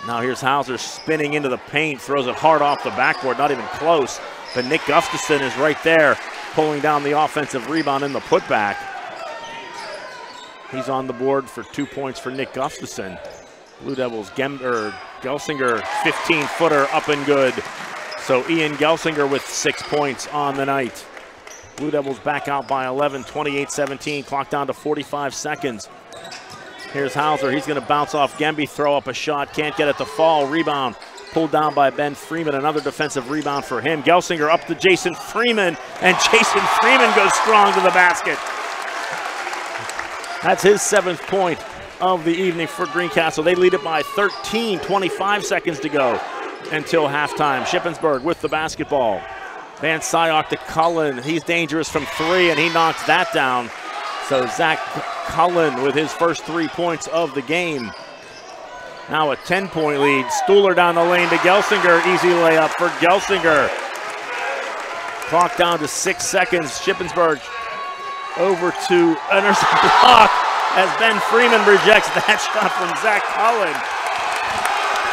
Now here's Hauser spinning into the paint, throws it hard off the backboard, not even close. But Nick Gustafson is right there, pulling down the offensive rebound in the putback. He's on the board for 2 points for Nick Gustafson. Blue Devils, Gelsinger, 15-footer up and good. So Ian Gelsinger with 6 points on the night. Blue Devils back out by 11, 28-17, clock down to 45 seconds. Here's Hauser, he's gonna bounce off Gemby, throw up a shot, can't get it to fall, rebound. Pulled down by Ben Freeman, another defensive rebound for him. Gelsinger up to Jason Freeman, and Jason Freeman goes strong to the basket. That's his 7th point of the evening for Greencastle. They lead it by 13, 25 seconds to go until halftime. Shippensburg with the basketball. Van Syok to Cullen. He's dangerous from 3, and he knocks that down. So Zach Cullen with his first 3 points of the game. Now a 10-point lead. Stuhler down the lane to Gelsinger. Easy layup for Gelsinger. Clock down to 6 seconds. Shippensburg over to Anderson block as Ben Freeman rejects that shot from Zach Cullen.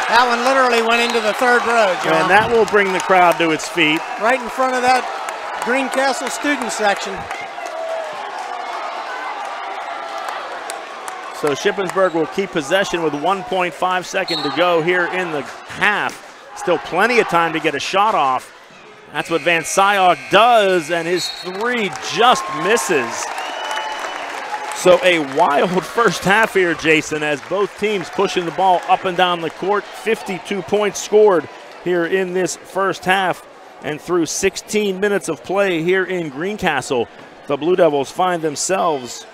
That one literally went into the 3rd row, John. And that will bring the crowd to its feet. Right in front of that Greencastle student section. So Shippensburg will keep possession with 1.5 seconds to go here in the half. Still plenty of time to get a shot off. That's what Van Syok does, and his 3 just misses. So a wild first half here, Jason, as both teams pushing the ball up and down the court. 52 points scored here in this first half. And through 16 minutes of play here in Greencastle, the Blue Devils find themselves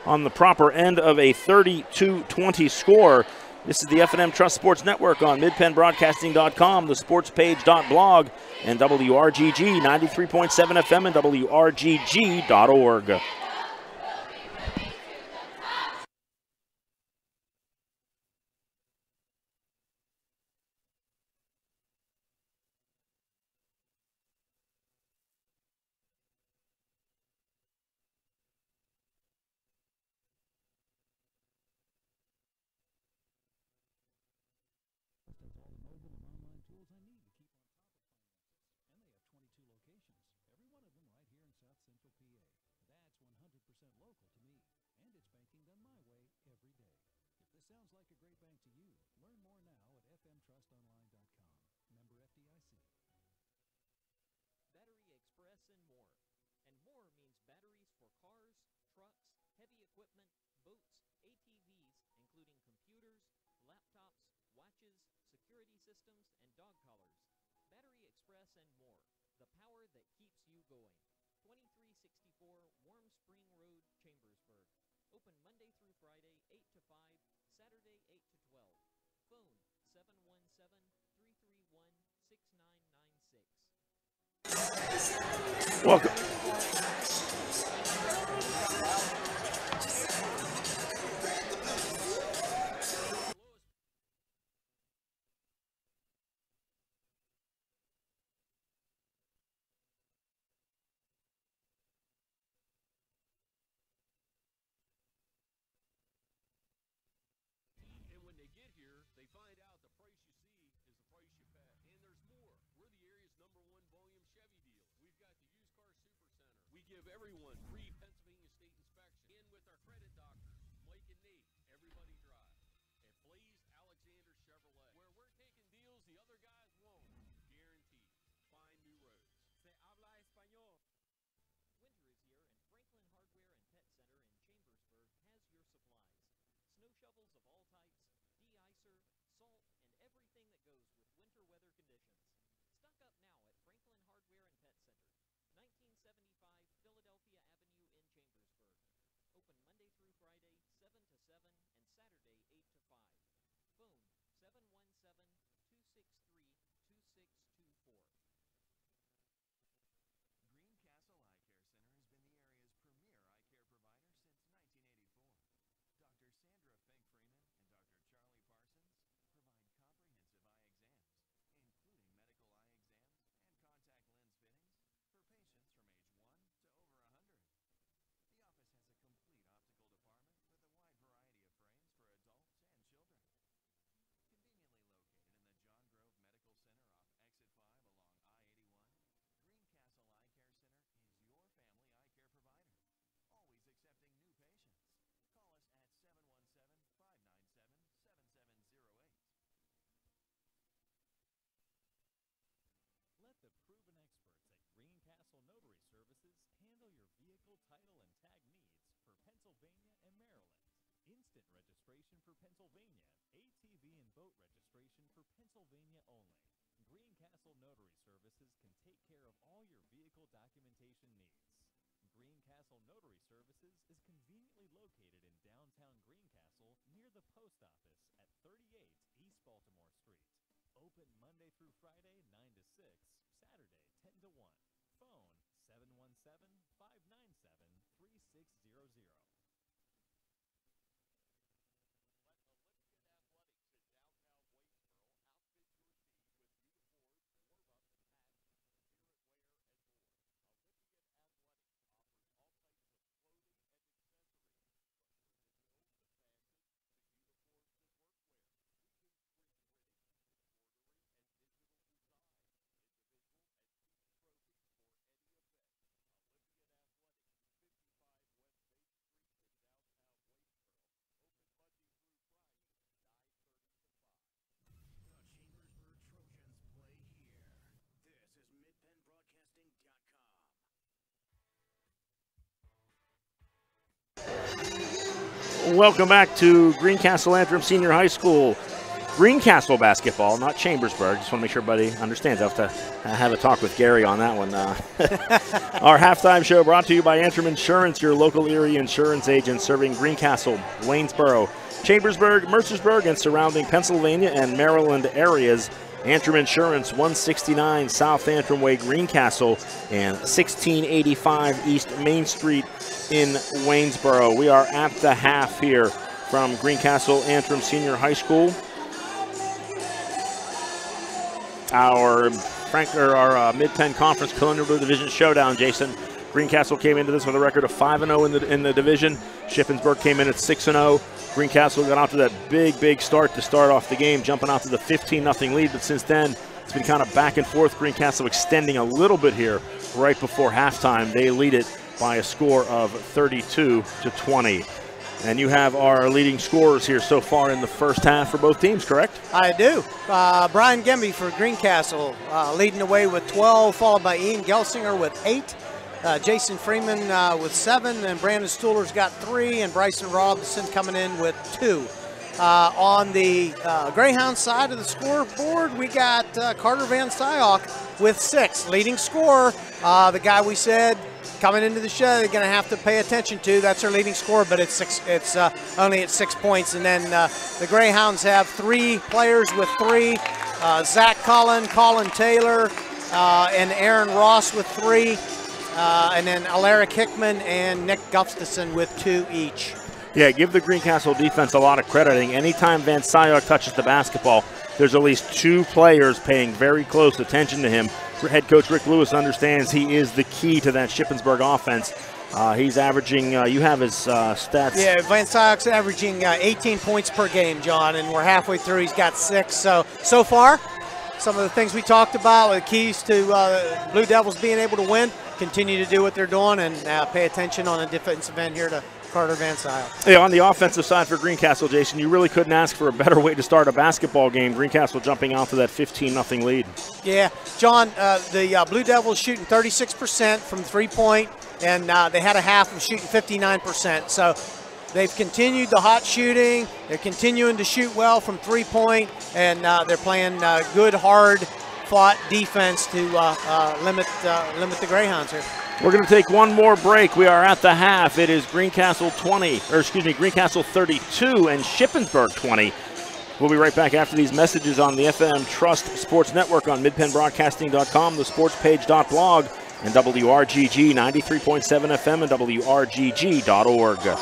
on the proper end of a 32-20 score. This is the F&M Trust Sports Network on midpennbroadcasting.com, the sportspage.blog, and WRGG 93.7 FM and WRGG.org. Sounds like a great bank to you. Learn more now at fmtrustonline.com. cars, trucks, heavy equipment, boats, ATVs, including computers, laptops, watches, security systems, and dog collars. Battery Express and more. The power that keeps you going. 2364 Warm Spring Road, Chambersburg. Open Monday through Friday, 8 to 5, Saturday, 8 to 12. Phone 717-331-6996. Welcome. And when they get here, they find out the price you see is the price you pay. And there's more. We're the area's #1 volume Chevy dealer. We've got the used car super center. We give everyone free Pennsylvania state inspection. And with our credit doctors, Mike and Nate, everybody drives. At Blaze Alexander Chevrolet, where we're taking deals the other guys won't. Guaranteed. Find new roads. Se habla español. Winter is here, and Franklin Hardware and Pet Center in Chambersburg has your supplies. Snow shovels of all types, de-icer, salt, and everything that goes with winter weather conditions. Stock up now at Franklin Hardware and Pet Center, 1975 Philadelphia Avenue in Chambersburg. Open Monday through Friday, 7 to 7, and Saturday, 8 to 5. Phone 717-263-2624. Greencastle Eye Care Center has been the area's premier eye care provider since 1984. Dr. Sandra Fink Freeman and Dr. Charlie Parsons provide comprehensive eye exams, including medical eye exams and contact lens fittings for patients from age 1 to over 100. The office has a complete optical department with a wide variety of frames for adults and children. Conveniently located in the John Grove Medical Center off Exit 5 along I-81, Greencastle Eye Care Center is your family eye care provider, always accepting new patients. Call us at 717-597-7708. Let the proven experts at Greencastle Notary Services handle your vehicle title and tag needs for Pennsylvania and Maryland. Instant registration for Pennsylvania, ATV and boat registration for Pennsylvania only. Greencastle Notary Services can take care of all your vehicle documentation needs. Greencastle Notary Services is conveniently located in downtown Greencastle near the post office at 38 East Baltimore Street. Open Monday through Friday, 9 to 6, Saturday, 10 to 1. Phone 717-597-3600. Welcome back to Greencastle Antrim Senior High School. Greencastle basketball, not Chambersburg. Just want to make sure everybody understands. I have to have a talk with Gary on that one. Our halftime show brought to you by Antrim Insurance, your local Erie insurance agent serving Greencastle, Waynesboro, Chambersburg, Mercersburg, and surrounding Pennsylvania and Maryland areas. Antrim Insurance, 169 South Antrim Way, Greencastle, and 1685 East Main Street in Waynesboro. We are at the half here from Greencastle Antrim Senior High School. Our Mid-Penn Conference Colonial Blue Division showdown, Jason. Greencastle came into this with a record of 5-0 in the division. Shippensburg came in at 6-0. Greencastle got out to that big start to start off the game, jumping out to the 15-0 lead. But since then, it's been kind of back and forth. Greencastle extending a little bit here right before halftime. They lead it by a score of 32-20. And you have our leading scorers here so far in the first half for both teams, correct? I do. Brian Gemby for Greencastle leading the way with 12, followed by Ian Gelsinger with 8. Jason Freeman with 7, and Brandon Stuhler's got 3, and Bryson Robinson coming in with 2. On the Greyhound side of the scoreboard, we got Carter Van Syok with 6. Leading scorer, the guy we said coming into the show they're going to have to pay attention to. That's their leading scorer, but it's only at 6 points. And then the Greyhounds have 3 players with 3. Zach Cullen, Colin Taylor, and Aaron Ross with 3. And then Alaric Hickman and Nick Gustafson with 2 each. Yeah, give the Greencastle defense a lot of crediting. Anytime Van Syok touches the basketball, there's at least 2 players paying very close attention to him. Head coach Rick Lewis understands he is the key to that Shippensburg offense. He's averaging, you have his stats. Yeah, Van Syok's averaging 18 points per game, John, and we're halfway through. He's got 6. So far, some of the things we talked about, the keys to Blue Devils being able to win, continue to do what they're doing and pay attention on the defensive end here to Carter Van Syok. Yeah, on the offensive side for Greencastle, Jason, you really couldn't ask for a better way to start a basketball game. Greencastle jumping out to that 15-0 lead. Yeah, John, the Blue Devils shooting 36% from 3-point, and they had a half of shooting 59%. So they've continued the hot shooting. They're continuing to shoot well from 3-point, and they're playing good, hard-fought defense to limit the Greyhounds here. We're going to take one more break. We are at the half. It is Greencastle 32 and Shippensburg 20. We'll be right back after these messages on the FM Trust Sports Network on midpennbroadcasting.com, thesportspage.blog, and WRGG 93.7 FM and WRGG.org.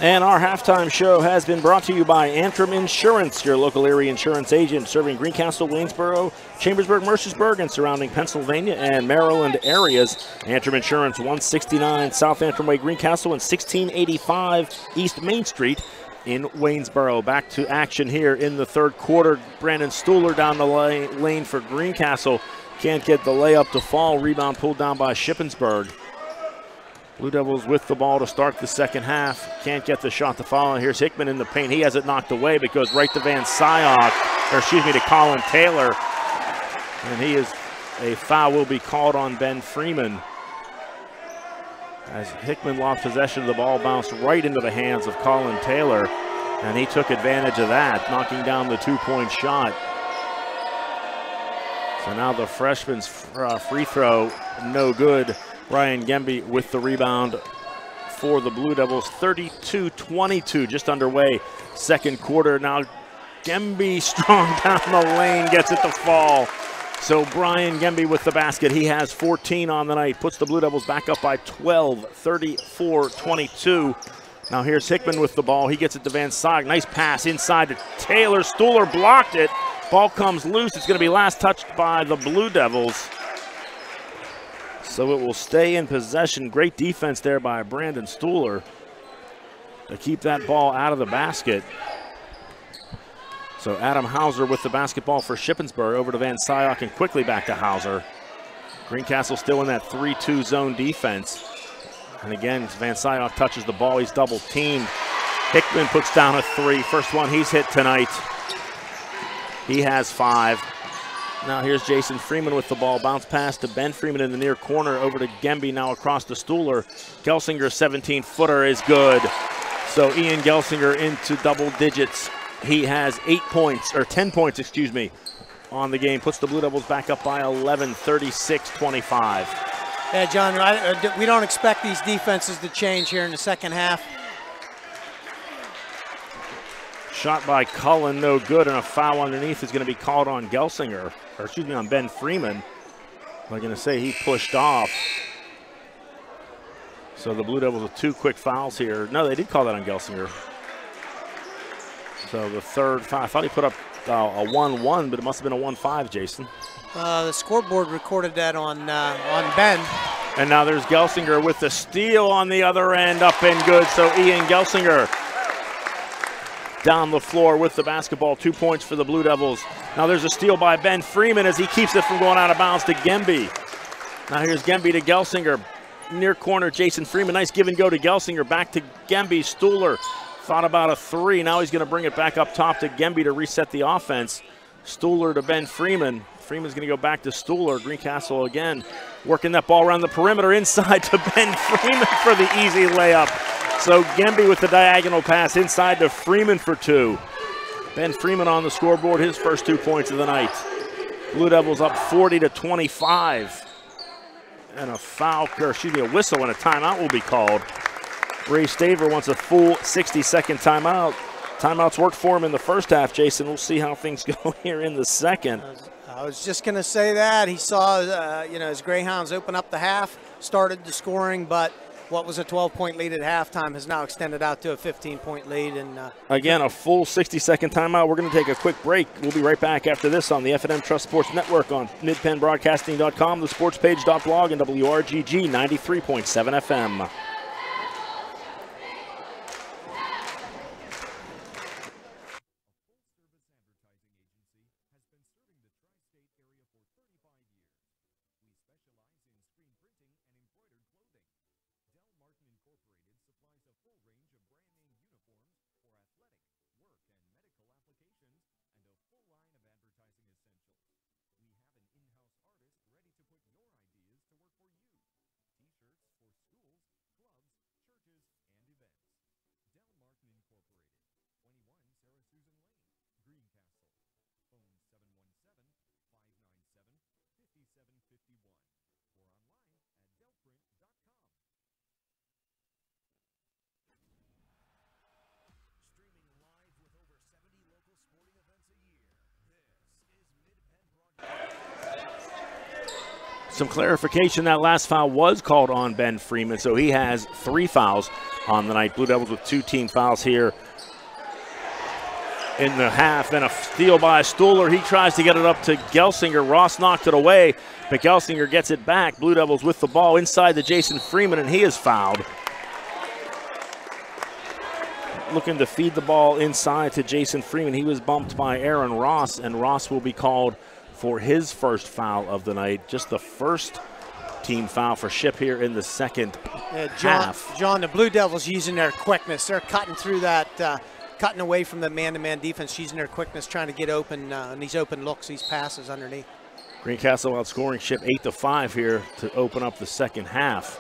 And our halftime show has been brought to you by Antrim Insurance, your local area insurance agent serving Greencastle, Waynesboro, Chambersburg, Mercersburg, and surrounding Pennsylvania and Maryland areas. Antrim Insurance, 169 South Antrim Way, Greencastle, and 1685 East Main Street in Waynesboro. Back to action here in the third quarter. Brandon Stuhler down the lane for Greencastle. Can't get the layup to fall. Rebound pulled down by Shippensburg. Blue Devils with the ball to start the second half. Can't get the shot to fall. And here's Hickman in the paint. He has it knocked away, but goes right to Van Syok, or excuse me, to Colin Taylor. And a foul will be called on Ben Freeman, as Hickman lost possession of the ball, bounced right into the hands of Colin Taylor, and he took advantage of that, knocking down the two-point shot. So now the freshman's free throw, no good. Ryan Gemby with the rebound for the Blue Devils. 32-22, just underway, second quarter. Now Gemby strong down the lane, gets it to fall. So Brian Gemby with the basket. He has 14 on the night. Puts the Blue Devils back up by 12, 34-22. Now here's Hickman with the ball. He gets it to Van Sog. Nice pass inside to Taylor. Stuhler blocked it. Ball comes loose. It's going to be last touched by the Blue Devils. So it will stay in possession. Great defense there by Brandon Stuhler to keep that ball out of the basket. So Adam Hauser with the basketball for Shippensburg. Over to Van Syok and quickly back to Hauser. Greencastle still in that 3-2 zone defense. And again, Van Syok touches the ball. He's double teamed. Hickman puts down a three. First one he's hit tonight. He has 5. Now here's Jason Freeman with the ball. Bounce pass to Ben Freeman in the near corner. Over to Gemby now across to Stuhler. Gelsinger's 17-footer is good. So Ian Gelsinger into double digits. He has 10 points, excuse me, on the game. Puts the Blue Devils back up by 11, 36-25. Yeah, John, we don't expect these defenses to change here in the second half. Shot by Cullen, no good, and a foul underneath is going to be called on Gelsinger, or excuse me, on Ben Freeman. I'm going to say he pushed off. So the Blue Devils with 2 quick fouls here. No, they did call that on Gelsinger. So the third foul, I thought he put up a 1-1, but it must have been a 1-5, Jason. The scoreboard recorded that on Ben. And now there's Gelsinger with the steal on the other end, up and good. So Ian Gelsinger down the floor with the basketball, 2 points for the Blue Devils. Now there's a steal by Ben Freeman as he keeps it from going out of bounds to Gemby. Now here's Gemby to Gelsinger. Near corner, Jason Freeman. Nice give and go to Gelsinger. Back to Gemby. Stuhler thought about a 3. Now he's going to bring it back up top to Gemby to reset the offense. Stuhler to Ben Freeman. Freeman's going to go back to Stuhler. Greencastle again working that ball around the perimeter inside to Ben Freeman for the easy layup. So Gemby with the diagonal pass inside to Freeman for 2. Ben Freeman on the scoreboard, his first 2 points of the night. Blue Devils up 40-25. And a foul, or excuse me, a whistle and a timeout will be called. Ray Staver wants a full 60-second timeout. Timeouts worked for him in the first half, Jason. We'll see how things go here in the second. I was just going to say that. He saw, his Greyhounds open up the half, started the scoring, but what was a 12-point lead at halftime has now extended out to a 15-point lead. And again, a full 60-second timeout. We're going to take a quick break. We'll be right back after this on the F&M Trust Sports Network on midpennbroadcasting.com, thesportspage.blog, and WRGG 93.7 FM. Some clarification, that last foul was called on Ben Freeman, so he has 3 fouls on the night. Blue Devils with 2 team fouls here in the half. And a steal by Stuhler. He tries to get it up to Gelsinger. Ross knocked it away, but Gelsinger gets it back. Blue Devils with the ball inside to Jason Freeman, and he is fouled. Looking to feed the ball inside to Jason Freeman. He was bumped by Aaron Ross, and Ross will be called for his first foul of the night. Just the first team foul for Ship here in the second half. John, the Blue Devils using their quickness. They're cutting through that, cutting away from the man-to-man defense, using their quickness, trying to get open in these open looks, these passes underneath. Greencastle outscoring Ship 8-5 here to open up the second half.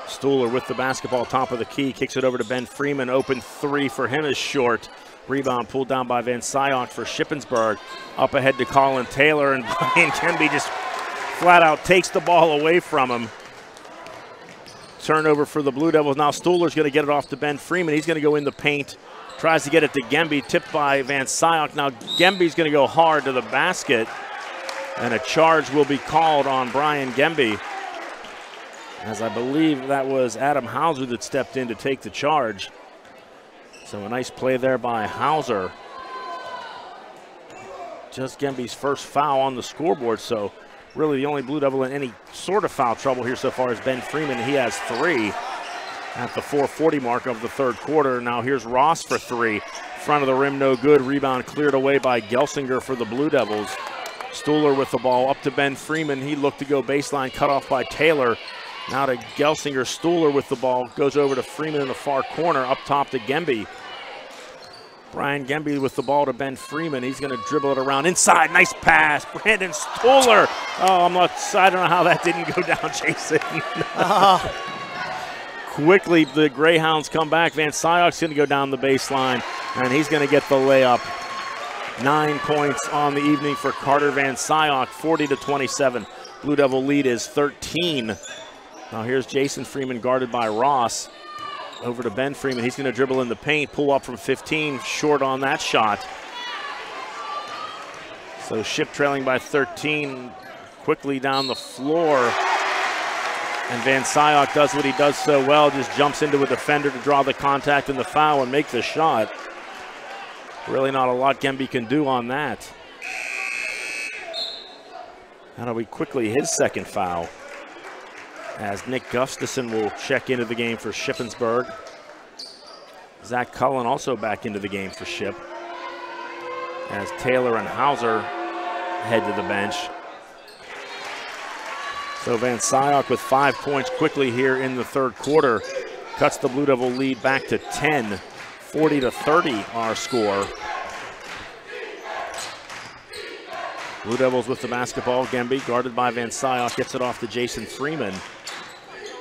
Stuhler with the basketball, top of the key, kicks it over to Ben Freeman. Open 3 for him is short. Rebound pulled down by Van Syok for Shippensburg. Up ahead to Colin Taylor, and Brian Gemby just flat out takes the ball away from him. Turnover for the Blue Devils. Now Stuhler's going to get it off to Ben Freeman. He's going to go in the paint. Tries to get it to Gemby, tipped by Van Syok. Now Gemby's going to go hard to the basket. And a charge will be called on Brian Gemby, as I believe that was Adam Hauser that stepped in to take the charge. So a nice play there by Hauser. Just Gemby's first foul on the scoreboard, so really the only Blue Devil in any sort of foul trouble here so far is Ben Freeman. He has 3 at the 4:40 mark of the third quarter. Now here's Ross for 3. Front of the rim, no good. Rebound cleared away by Gelsinger for the Blue Devils. Stuhler with the ball up to Ben Freeman. He looked to go baseline, cut off by Taylor. Now to Gelsinger. Stuhler with the ball, goes over to Freeman in the far corner, up top to Gemby. Brian Gemby with the ball to Ben Freeman. He's going to dribble it around inside. Nice pass. Brandon Stuhler. Oh, I don't know how that didn't go down, Jason. Quickly, the Greyhounds come back. Van Syok's going to go down the baseline, and he's going to get the layup. 9 points on the evening for Carter Van Syok, 40-27. Blue Devil lead is 13. Now here's Jason Freeman guarded by Ross. Over to Ben Freeman. He's going to dribble in the paint, pull up from 15, short on that shot. So Ship trailing by 13, quickly down the floor. And Van Syok does what he does so well, just jumps into a defender to draw the contact and the foul and make the shot. Really not a lot Gemby can do on that. That'll be quickly his second foul, as Nick Gustafson will check into the game for Shippensburg. Zach Cullen also back into the game for Ship, as Taylor and Hauser head to the bench. So Van Syok with 5 points quickly here in the third quarter, cuts the Blue Devil lead back to 10. 40-30 our score. Blue Devils with the basketball. Gemby guarded by Van Syok, gets it off to Jason Freeman.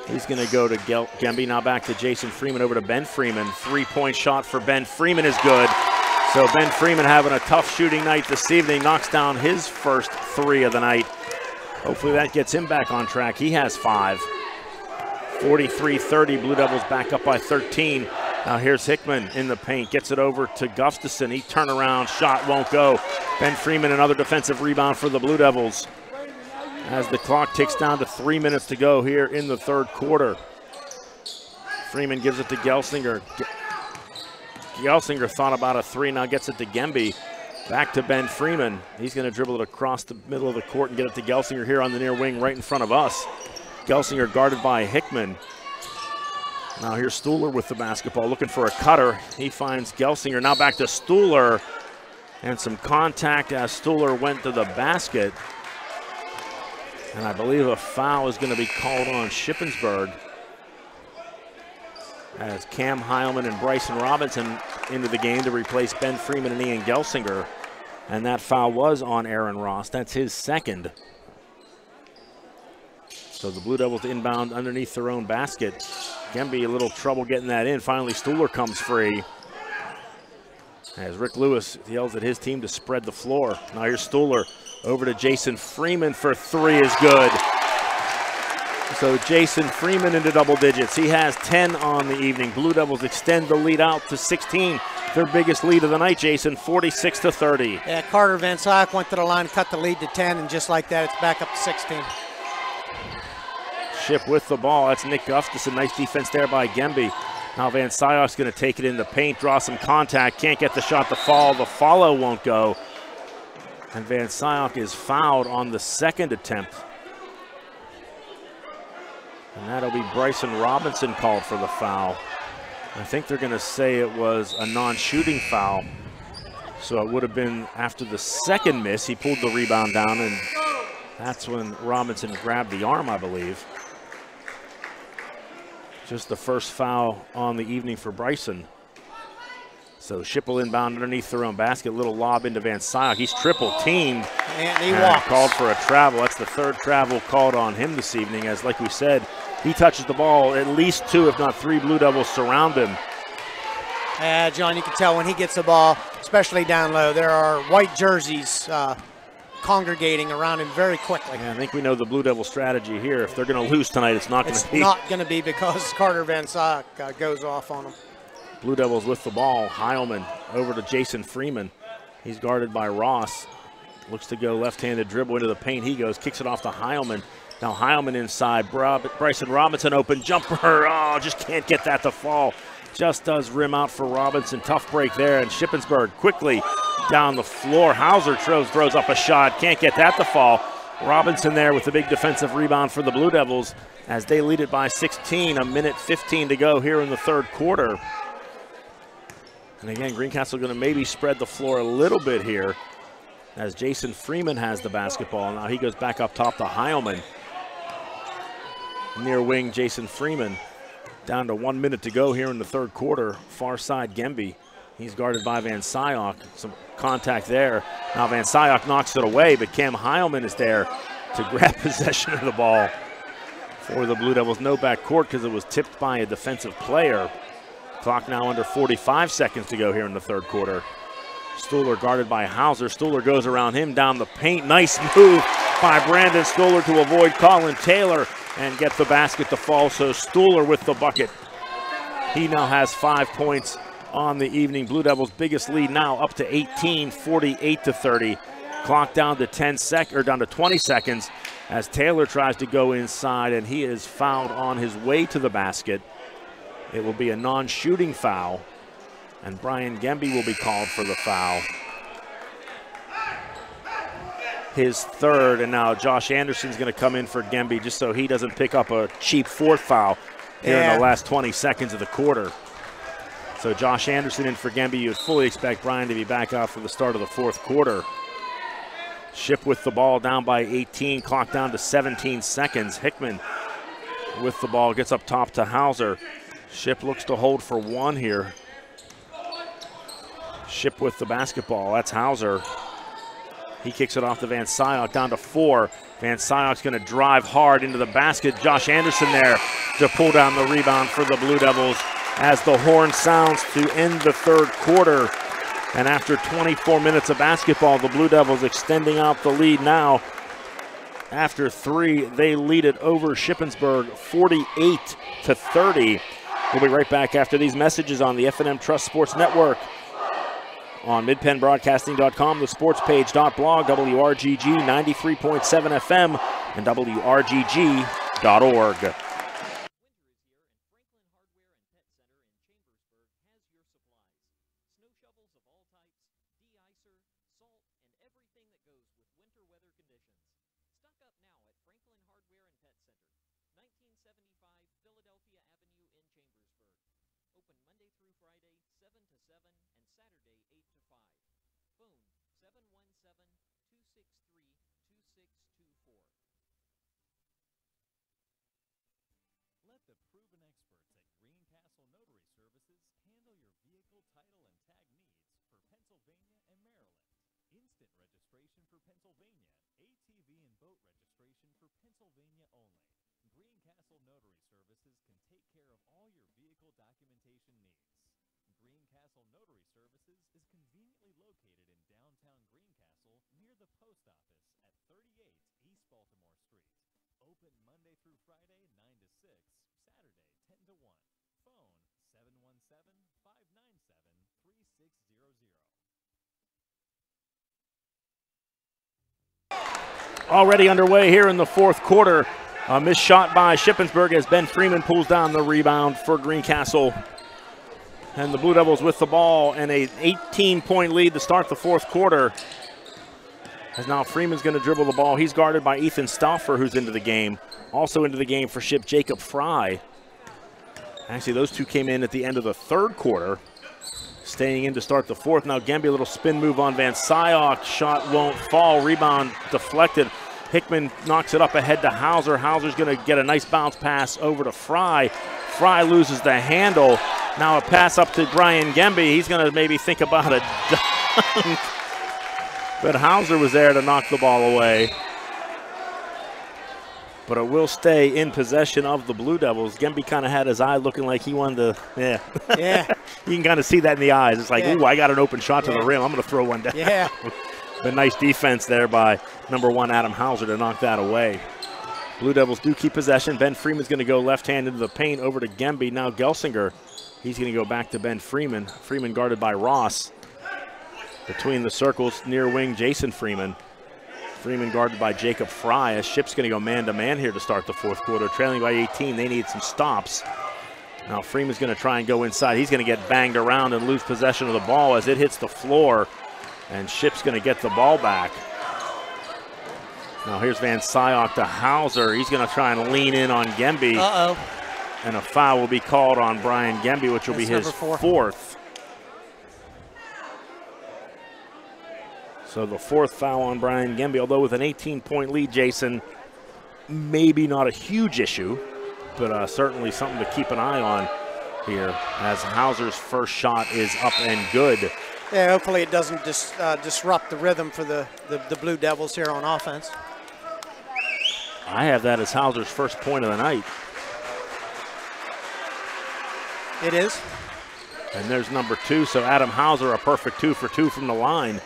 He's going to go to Gemby, now back to Jason Freeman, over to Ben Freeman. 3-point shot for Ben Freeman is good. So Ben Freeman having a tough shooting night this evening, knocks down his first 3 of the night. Hopefully that gets him back on track. He has 5. 43-30, Blue Devils back up by 13. Now here's Hickman in the paint, gets it over to Gustafson. He turnaround shot won't go. Ben Freeman, another defensive rebound for the Blue Devils, as the clock ticks down to 3 minutes to go here in the third quarter. Freeman gives it to Gelsinger. Gelsinger thought about a 3, now gets it to Gemby. Back to Ben Freeman. He's going to dribble it across the middle of the court and get it to Gelsinger here on the near wing right in front of us. Gelsinger guarded by Hickman. Now here's Stuhler with the basketball, looking for a cutter. He finds Gelsinger, now back to Stuhler. And some contact as Stuhler went to the basket. And I believe a foul is going to be called on Shippensburg, as Cam Heilman and Bryson Robinson into the game to replace Ben Freeman and Ian Gelsinger. And that foul was on Aaron Ross. That's his second. So the Blue Devils inbound underneath their own basket. Gemby a little trouble getting that in. Finally, Stuhler comes free, as Rick Lewis yells at his team to spread the floor. Now here's Stuhler over to Jason Freeman for 3 is good. So Jason Freeman into double digits. He has 10 on the evening. Blue Devils extend the lead out to 16. Their biggest lead of the night, Jason, 46-30. Yeah, Carter Van Syok went to the line, cut the lead to 10, and just like that, it's back up to 16. Ship with the ball. That's Nick Gustafson. Nice defense there by Gemby. Now Van Syok's going to take it in the paint, draw some contact. Can't get the shot to fall. The follow won't go. And Van Syok is fouled on the second attempt. And that'll be Bryson Robinson called for the foul. I think they're going to say it was a non-shooting foul. So it would have been after the second miss. He pulled the rebound down, and that's when Robinson grabbed the arm, I believe. Just the first foul on the evening for Bryson. So Ship will inbound underneath their own basket. Little lob into Van Syok. He's triple teamed. And he walks. Called for a travel. That's the third travel called on him this evening, as like we said, he touches the ball. At least 2, if not 3, Blue Devils surround him. John, you can tell when he gets the ball, especially down low, there are white jerseys congregating around him very quickly. Yeah, I think we know the Blue Devil strategy here. If they're going to lose tonight, it's not going to be. It's not going to be because Carter Van Syok goes off on them. Blue Devils with the ball. Heilman over to Jason Freeman. He's guarded by Ross. Looks to go left-handed dribble into the paint. He goes, kicks it off to Heilman. Now Heilman inside. Bryson Robinson open jumper. Oh, just can't get that to fall. Just does rim out for Robinson. Tough break there. And Shippensburg quickly down the floor. Hauser throws up a shot. Can't get that to fall. Robinson there with the big defensive rebound for the Blue Devils as they lead it by 16. A minute 15 to go here in the third quarter. And again, Greencastle going to maybe spread the floor a little bit here as Jason Freeman has the basketball. Now he goes back up top to Heilman. Near wing, Jason Freeman. Down to 1 minute to go here in the third quarter. Far side, Gemby. He's guarded by Van Syok. Some contact there. Now Van Syok knocks it away, but Cam Heilman is there to grab possession of the ball for the Blue Devils. No backcourt because it was tipped by a defensive player. Clock now under 45 seconds to go here in the third quarter. Stuhler guarded by Hauser. Stuhler goes around him down the paint. Nice move by Brandon Stuhler to avoid Colin Taylor and get the basket to fall. So Stuhler with the bucket. He now has 5 points on the evening. Blue Devils' biggest lead now up to 18, 48-30. Clock down to 20 seconds as Taylor tries to go inside, and he is fouled on his way to the basket. It will be a non-shooting foul, and Brian Gemby will be called for the foul. His third, and now Josh Anderson's going to come in for Gemby just so he doesn't pick up a cheap fourth foul here in the last 20 seconds of the quarter. So Josh Anderson in for Gemby. You would fully expect Brian to be back out for the start of the fourth quarter. Ship with the ball down by 18, clock down to 17 seconds. Hickman with the ball, gets up top to Hauser. Ship looks to hold for one here. Ship with the basketball, that's Hauser. He kicks it off to Van Syok, down to 4. Van Syok's gonna drive hard into the basket. Josh Anderson there to pull down the rebound for the Blue Devils as the horn sounds to end the third quarter. And after 24 minutes of basketball, the Blue Devils extending out the lead now. After 3, they lead it over Shippensburg 48-30. We'll be right back after these messages on the F&M Trust Sports Network. On midpennbroadcasting.com, the sportspage.blog, WRGG 93.7 FM, and WRGG.org. Let the proven experts at Greencastle Notary Services handle your vehicle title and tag needs for Pennsylvania and Maryland. Instant registration for Pennsylvania, ATV and boat registration for Pennsylvania only. Greencastle Notary Services can take care of all your vehicle documentation needs. Greencastle Notary Services is conveniently located in downtown Greencastle near the post office at 38 East Baltimore Street. Open Monday through Friday, 9 to 6, Saturday, 10 to 1. Phone 717-597-3600. Already underway here in the fourth quarter. A missed shot by Shippensburg as Ben Freeman pulls down the rebound for Greencastle. And the Blue Devils with the ball and an 18-point lead to start the fourth quarter. As now Freeman's going to dribble the ball. He's guarded by Ethan Stauffer, who's into the game. Also into the game for Ship, Jacob Fry. Actually, those two came in at the end of the third quarter. Staying in to start the fourth. Now Gemby, a little spin move on Van Syok. Shot won't fall. Rebound deflected. Hickman knocks it up ahead to Hauser. Hauser's going to get a nice bounce pass over to Fry. Fry loses the handle. Now a pass up to Brian Gemby. He's going to maybe think about a dunk. But Hauser was there to knock the ball away. But it will stay in possession of the Blue Devils. Gemby kind of had his eye looking like he wanted to, yeah. You can kind of see that in the eyes. It's like, ooh, I got an open shot to the rim. I'm going to throw one down. Yeah. But nice defense there by number 1 Adam Hauser to knock that away. Blue Devils do keep possession. Ben Freeman's going to go left hand into the paint over to Gemby. Now Gelsinger, he's going to go back to Ben Freeman. Freeman guarded by Ross. Between the circles, near wing, Jason Freeman. Freeman guarded by Jacob Fry. As Ship's going to go man-to-man here to start the fourth quarter. Trailing by 18, they need some stops. Now Freeman's going to try and go inside. He's going to get banged around and lose possession of the ball as it hits the floor. And Ship's going to get the ball back. Now here's Van Syok to Hauser. He's going to try and lean in on Gemby. Uh-oh. And a foul will be called on Brian Gemby, which will be his fourth. So the fourth foul on Brian Gemby, although with an 18-point lead, Jason, maybe not a huge issue, but certainly something to keep an eye on here as Hauser's first shot is up and good. Yeah, hopefully it doesn't disrupt the rhythm for the Blue Devils here on offense. I have that as Hauser's first point of the night. It is. And there's number 2, so Adam Hauser, a perfect 2 for 2 from the line.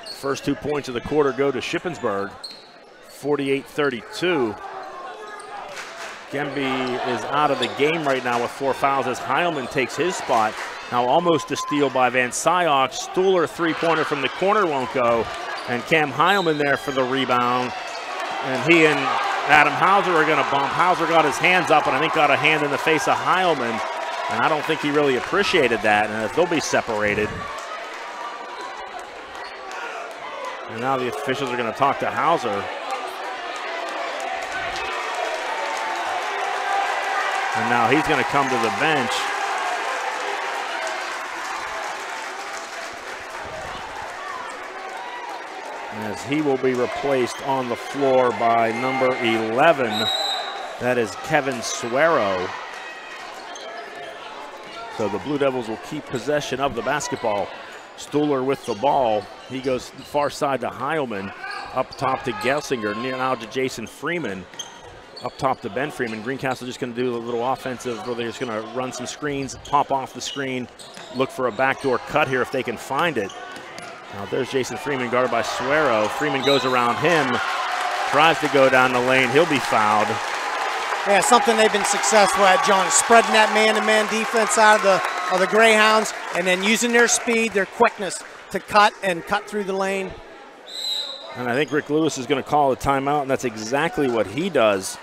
First 2 points of the quarter go to Shippensburg, 48-32. Gemby is out of the game right now with 4 fouls as Heilman takes his spot. Now almost a steal by Van Syok. Stuhler three-pointer from the corner won't go. And Cam Heilman there for the rebound. And he and Adam Hauser are going to bump. Hauser got his hands up and I think got a hand in the face of Heilman. And I don't think he really appreciated that. And they'll be separated. And now the officials are going to talk to Hauser. And now he's going to come to the bench. As he will be replaced on the floor by number 11. That is Kevin Suero. So the Blue Devils will keep possession of the basketball. Stuhler with the ball. He goes far side to Heilman. Up top to Gelsinger. Now to Jason Freeman. Up top to Ben Freeman. Greencastle just going to do a little offensive where they're just going to run some screens, pop off the screen, look for a backdoor cut here if they can find it. Now there's Jason Freeman guarded by Suero. Freeman goes around him, tries to go down the lane. He'll be fouled. Yeah, something they've been successful at, John, is spreading that man-to-man defense out of the Greyhounds and then using their speed, their quickness to cut through the lane. And I think Rick Lewis is going to call a timeout, and that's exactly what he does.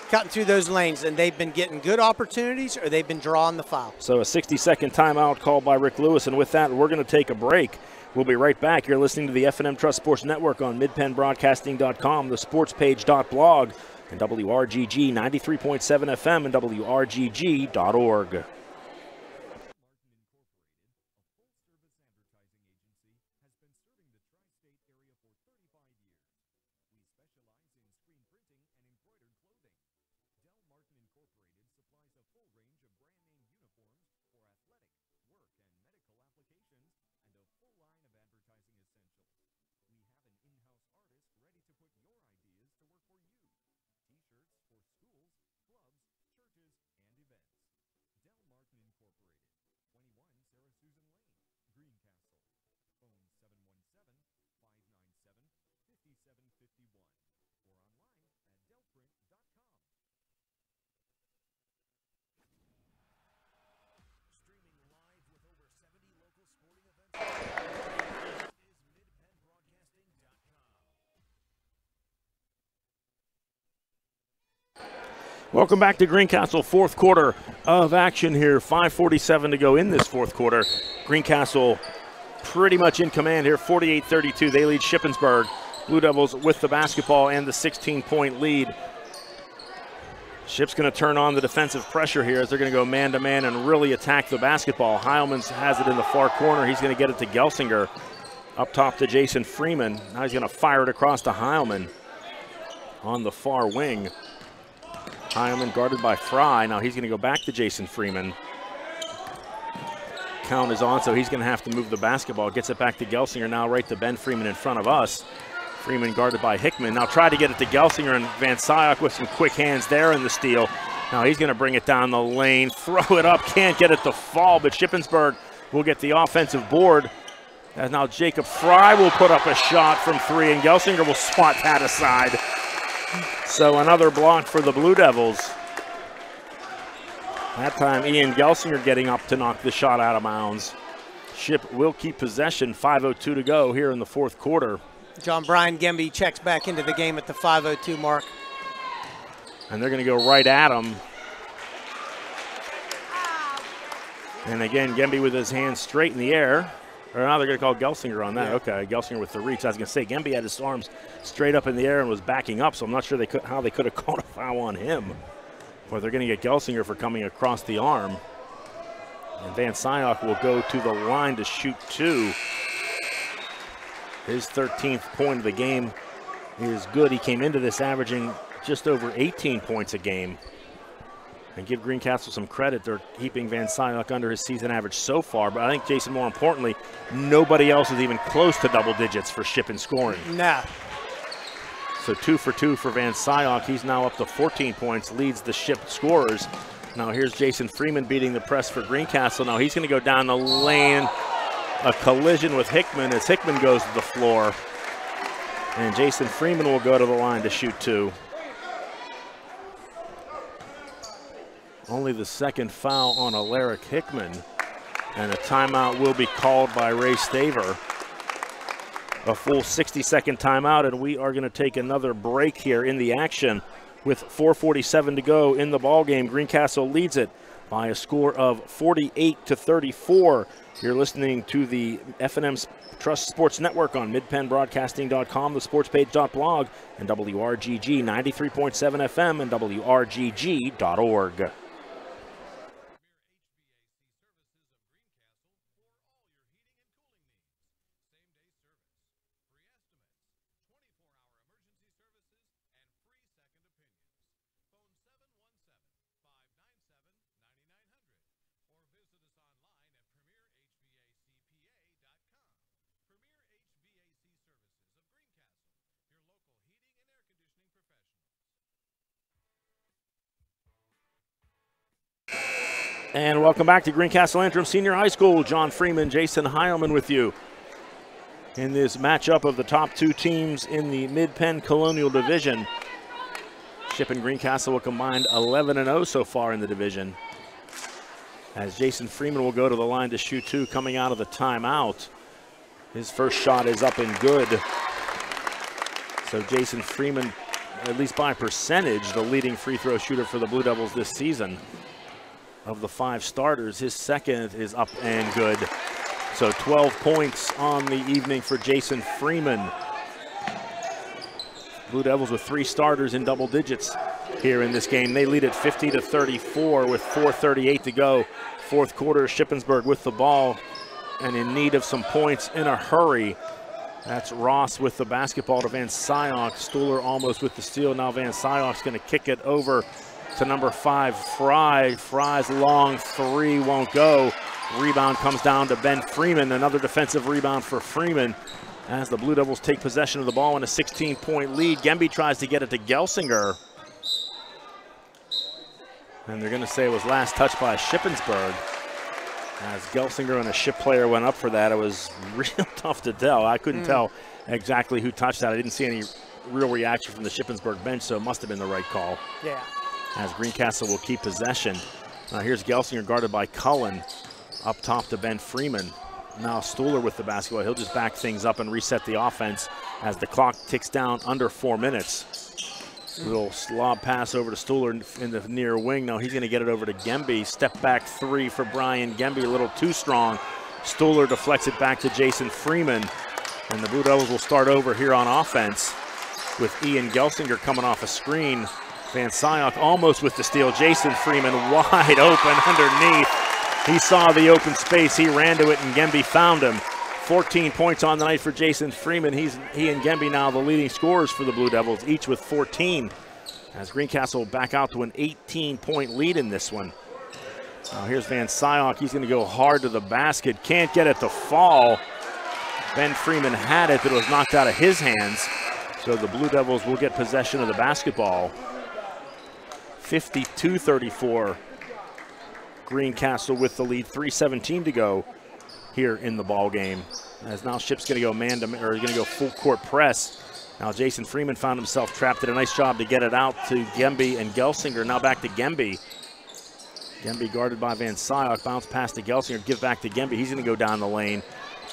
Cutting through those lanes, and they've been getting good opportunities or they've been drawing the foul. So a 60-second timeout called by Rick Lewis, and with that, we're going to take a break. We'll be right back. You're listening to the F&M Trust Sports Network on midpennbroadcasting.com, the sportspage.blog, and WRGG 93.7 FM and WRGG.org. Welcome back to Greencastle, fourth quarter of action here. 5:47 to go in this fourth quarter. Greencastle pretty much in command here, 48-32. They lead Shippensburg. Blue Devils with the basketball and the 16-point lead. Ship's going to turn on the defensive pressure here as they're going to go man-to-man and really attack the basketball. Heilman has it in the far corner. He's going to get it to Gelsinger. Up top to Jason Freeman. Now he's going to fire it across to Heilman on the far wing. Heilman guarded by Fry. Now he's going to go back to Jason Freeman. Count is on, so he's going to have to move the basketball. Gets it back to Gelsinger, now right to Ben Freeman in front of us. Freeman guarded by Hickman. Now tried to get it to Gelsinger, and Van Syok with some quick hands there in the steal. Now he's going to bring it down the lane, throw it up, can't get it to fall, but Shippensburg will get the offensive board. As now Jacob Fry will put up a shot from three, and Gelsinger will swat that aside. So another block for the Blue Devils. That time Ian Gelsinger getting up to knock the shot out of bounds. Ship will keep possession. 5:02 to go here in the fourth quarter. John Brian Gemby checks back into the game at the 5:02 mark. And they're going to go right at him. And again, Gemby with his hands straight in the air. Or now they're going to call Gelsinger on that. Yeah. Okay, Gelsinger with the reach. I was going to say, Gemby had his arms straight up in the air and was backing up, so I'm not sure how they could have called a foul on him. But they're going to get Gelsinger for coming across the arm. And Van Syok will go to the line to shoot 2. His 13th point of the game is good. He came into this averaging just over 18 points a game. And give Greencastle some credit. They're keeping Van Syok under his season average so far. But I think, Jason, more importantly, nobody else is even close to double digits for Ship in scoring. Nah. So 2 for 2 for Van Syok. He's now up to 14 points, leads the Ship scorers. Now here's Jason Freeman beating the press for Greencastle. Now he's going to go down the lane. A collision with Hickman as Hickman goes to the floor. And Jason Freeman will go to the line to shoot 2. Only the second foul on Alaric Hickman. And a timeout will be called by Ray Staver. A full 60-second timeout, and we are going to take another break here in the action with 4:47 to go in the ball game. Greencastle leads it by a score of 48-34. You're listening to the F&M Trust Sports Network on midpennbroadcasting.com, thesportspage.blog, and WRGG 93.7 FM and WRGG.org. And welcome back to Greencastle Antrim Senior High School. John Freeman, Jason Heilman with you in this matchup of the top 2 teams in the Mid-Penn Colonial Division. Ship and Greencastle will combined 11-0 so far in the division. As Jason Freeman will go to the line to shoot 2 coming out of the timeout. His first shot is up and good. So Jason Freeman, at least by percentage, the leading free throw shooter for the Blue Devils this season. Of the 5 starters, his second is up and good. So 12 points on the evening for Jason Freeman. Blue Devils with 3 starters in double digits here in this game. They lead at 50-34 with 4:38 to go. Fourth quarter, Shippensburg with the ball and in need of some points in a hurry. That's Ross with the basketball to Van Syok. Stuhler almost with the steal. Now Van Syok's going to kick it over to number 5, Fry. Fry's long 3 won't go. Rebound comes down to Ben Freeman. Another defensive rebound for Freeman as the Blue Devils take possession of the ball in a 16-point lead. Gemby tries to get it to Gelsinger. And they're going to say it was last touched by Shippensburg. As Gelsinger and a Ship player went up for that, it was real tough to tell. I couldn't tell exactly who touched that. I didn't see any real reaction from the Shippensburg bench, so it must have been the right call. Yeah. As Greencastle will keep possession. Here's Gelsinger guarded by Cullen. Up top to Ben Freeman. Now Stuhler with the basketball. He'll just back things up and reset the offense as the clock ticks down under 4 minutes. Little slob pass over to Stuhler in the near wing. Now he's going to get it over to Gemby. Step back 3 for Brian Gemby, a little too strong. Stuhler deflects it back to Jason Freeman. And the Blue Devils will start over here on offense with Ian Gelsinger coming off a screen. Van Syok almost with the steal. Jason Freeman wide open underneath. He saw the open space. He ran to it, and Gemby found him. 14 points on the night for Jason Freeman. He and Gemby now the leading scorers for the Blue Devils, each with 14. As Greencastle back out to an 18-point lead in this one. Now here's Van Syok. He's going to go hard to the basket. Can't get it to fall. Ben Freeman had it, but it was knocked out of his hands. So the Blue Devils will get possession of the basketball. 52-34. Greencastle with the lead, 3:17 to go here in the ball game. As now Ship's going to go going to go full court press. Now Jason Freeman found himself trapped. Did a nice job to get it out to Gemby and Gelsinger. Now back to Gemby. Gemby guarded by Van Syok. Bounce pass to Gelsinger. Give back to Gemby. He's going to go down the lane.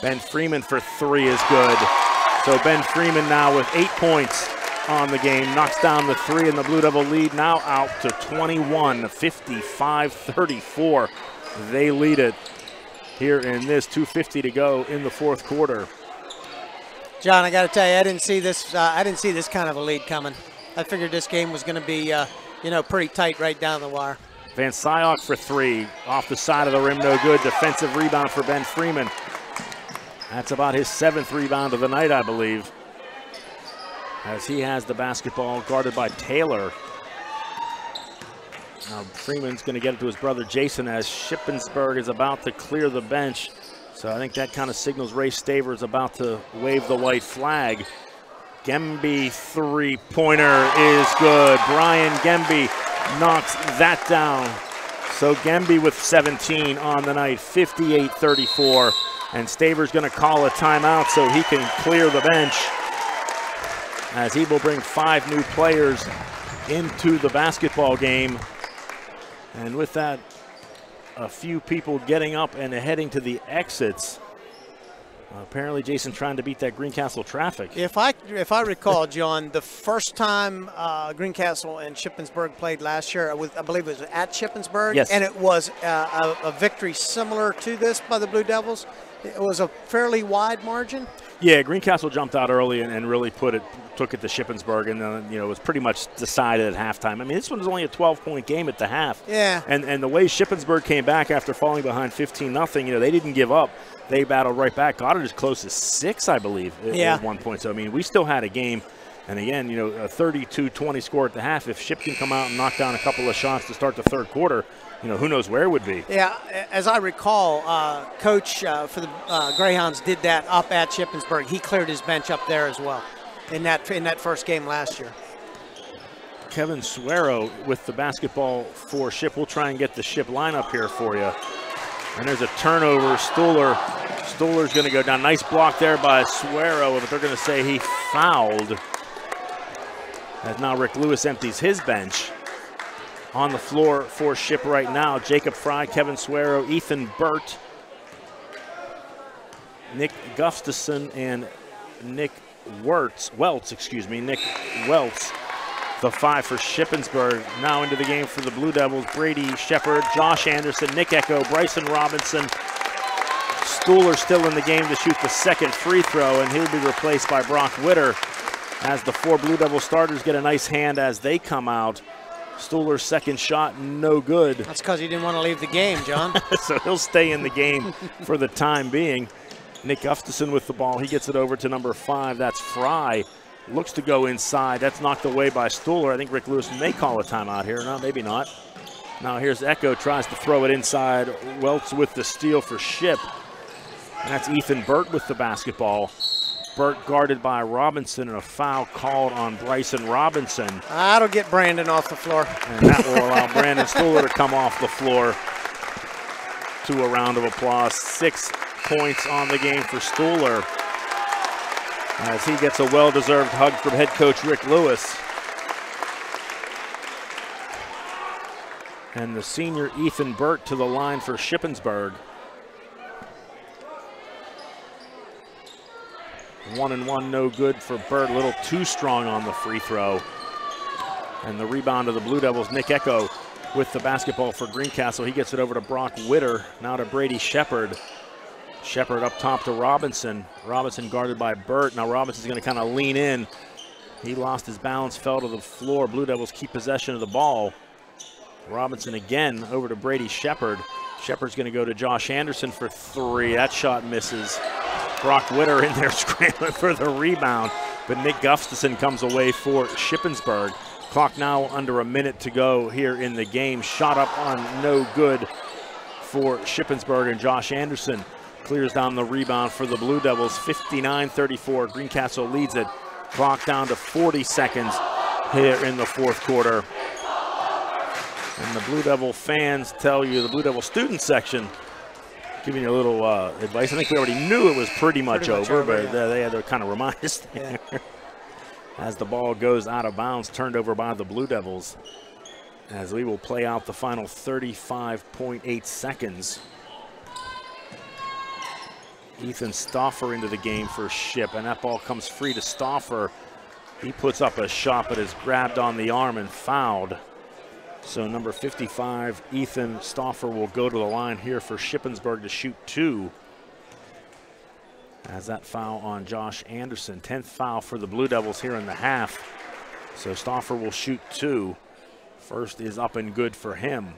Ben Freeman for 3 is good. So Ben Freeman now with 8 points on the game. Knocks down the 3, and the Blue Devil lead now out to 21, 55-34. They lead it here in this 2:50 to go in the fourth quarter. John, I got to tell you, I didn't see this. I didn't see this kind of a lead coming. I figured this game was going to be, pretty tight right down the wire. Van Syok for 3, off the side of the rim, no good. Defensive rebound for Ben Freeman. That's about his 7th rebound of the night, I believe, as he has the basketball guarded by Taylor. Now Freeman's going to get it to his brother Jason as Shippensburg is about to clear the bench. So I think that kind of signals Ray Staver is about to wave the white flag. Gemby three-pointer is good. Brian Gemby knocks that down. So Gemby with 17 on the night, 58-34. And Staver's going to call a timeout so he can clear the bench, as he will bring 5 new players into the basketball game. And with that, a few people getting up and heading to the exits. Apparently, Jason trying to beat that Greencastle traffic. If I recall, John, the first time Greencastle and Shippensburg played last year, I believe it was at Shippensburg. Yes. And it was a victory similar to this by the Blue Devils. It was a fairly wide margin. Yeah, Greencastle jumped out early and really took it to Shippensburg, and then it was pretty much decided at halftime. I mean, this one was only a 12-point game at the half. Yeah. And the way Shippensburg came back after falling behind 15-0, they didn't give up. They battled right back, got it as close as 6, I believe, at one point. So I mean, we still had a game. And again, a 32-20 score at the half. If Ship can come out and knock down a couple of shots to start the third quarter, who knows where it would be. Yeah, as I recall, Coach for the Greyhounds did that up at Shippensburg. He cleared his bench up there as well in that first game last year. Kevin Suero with the basketball for Ship. We'll try and get the Ship lineup here for you. And there's a turnover. Stoller's going to go down. Nice block there by Suero, but they're going to say he fouled. As now Rick Lewis empties his bench. On the floor for Ship right now, Jacob Fry, Kevin Suero, Ethan Burt, Nick Gustafson, and Nick Welts. The 5 for Shippensburg. Now into the game for the Blue Devils, Brady Shepard, Josh Anderson, Nick Echo, Bryson Robinson. Stuhler still in the game to shoot the second free throw, and he'll be replaced by Brock Witter as the 4 Blue Devil starters get a nice hand as they come out. Stuhler's second shot, no good. That's because he didn't want to leave the game, John. So he'll stay in the game for the time being. Nick Gustafson with the ball. He gets it over to number 5. That's Fry. Looks to go inside. That's knocked away by Stuhler. I think Rick Lewis may call a timeout here. No, maybe not. Now here's Echo, tries to throw it inside. Welts with the steal for Ship. And that's Ethan Burt with the basketball. Burt guarded by Robinson, and a foul called on Bryson Robinson. That'll get Brandon off the floor. And that will allow Brandon Stuhler to come off the floor to a round of applause. 6 points on the game for Stuhler as he gets a well-deserved hug from head coach Rick Lewis. And the senior Ethan Burt to the line for Shippensburg. 1-and-1, no good for Burt. A little too strong on the free throw. And the rebound of the Blue Devils, Nick Echo with the basketball for Greencastle. He gets it over to Brock Witter, now to Brady Shepard. Shepard up top to Robinson. Robinson guarded by Burt. Now Robinson's going to kind of lean in. He lost his balance, fell to the floor. Blue Devils keep possession of the ball. Robinson again over to Brady Shepard. Shepard's going to go to Josh Anderson for 3. That shot misses. Brock Witter in there scrambling for the rebound, but Nick Gustafson comes away for Shippensburg. Clock now under a minute to go here in the game. Shot up on no good for Shippensburg, and Josh Anderson clears down the rebound for the Blue Devils. 59-34, Greencastle leads it. Clock down to 40 seconds here in the fourth quarter. And the Blue Devil fans tell you, the Blue Devil student section, giving you a little advice. I think we already knew it was pretty much over, but yeah. They had to kind of remind us there. As the ball goes out of bounds, turned over by the Blue Devils. as we will play out the final 35.8 seconds. Ethan Stauffer into the game for Ship, and that ball comes free to Stauffer. He puts up a shot but is grabbed on the arm and fouled. So number 55, Ethan Stauffer, will go to the line here for Shippensburg to shoot 2. As that foul on Josh Anderson, 10th foul for the Blue Devils here in the half. So Stauffer will shoot 2. First is up and good for him.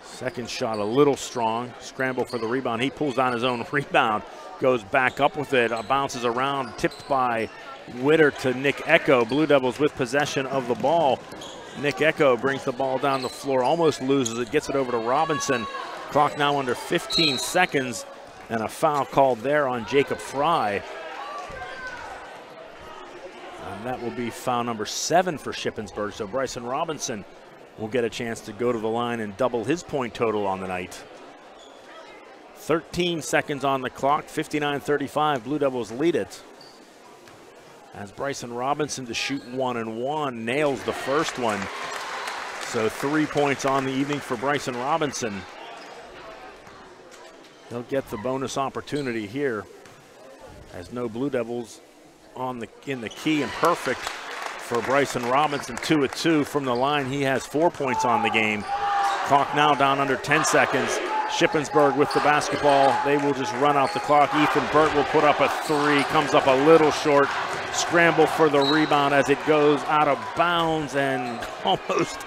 Second shot a little strong. Scramble for the rebound. He pulls down his own rebound, goes back up with it, bounces around, tipped by Witter to Nick Echo. Blue Devils with possession of the ball. Nick Echo brings the ball down the floor, almost loses it, gets it over to Robinson. Clock now under 15 seconds, and a foul called there on Jacob Fry. And that will be foul number 7 for Shippensburg. So Bryson Robinson will get a chance to go to the line and double his point total on the night. 13 seconds on the clock, 59-35, Blue Devils lead it. As Bryson Robinson to shoot 1-1, nails the first one. So 3 points on the evening for Bryson Robinson. He'll get the bonus opportunity here, as no Blue Devils in the key, and perfect for Bryson Robinson. 2 of 2 from the line. He has 4 points on the game. Clock now down under 10 seconds. Shippensburg with the basketball. They will just run out the clock. Ethan Burt will put up a 3, comes up a little short. Scramble for the rebound as it goes out of bounds, and almost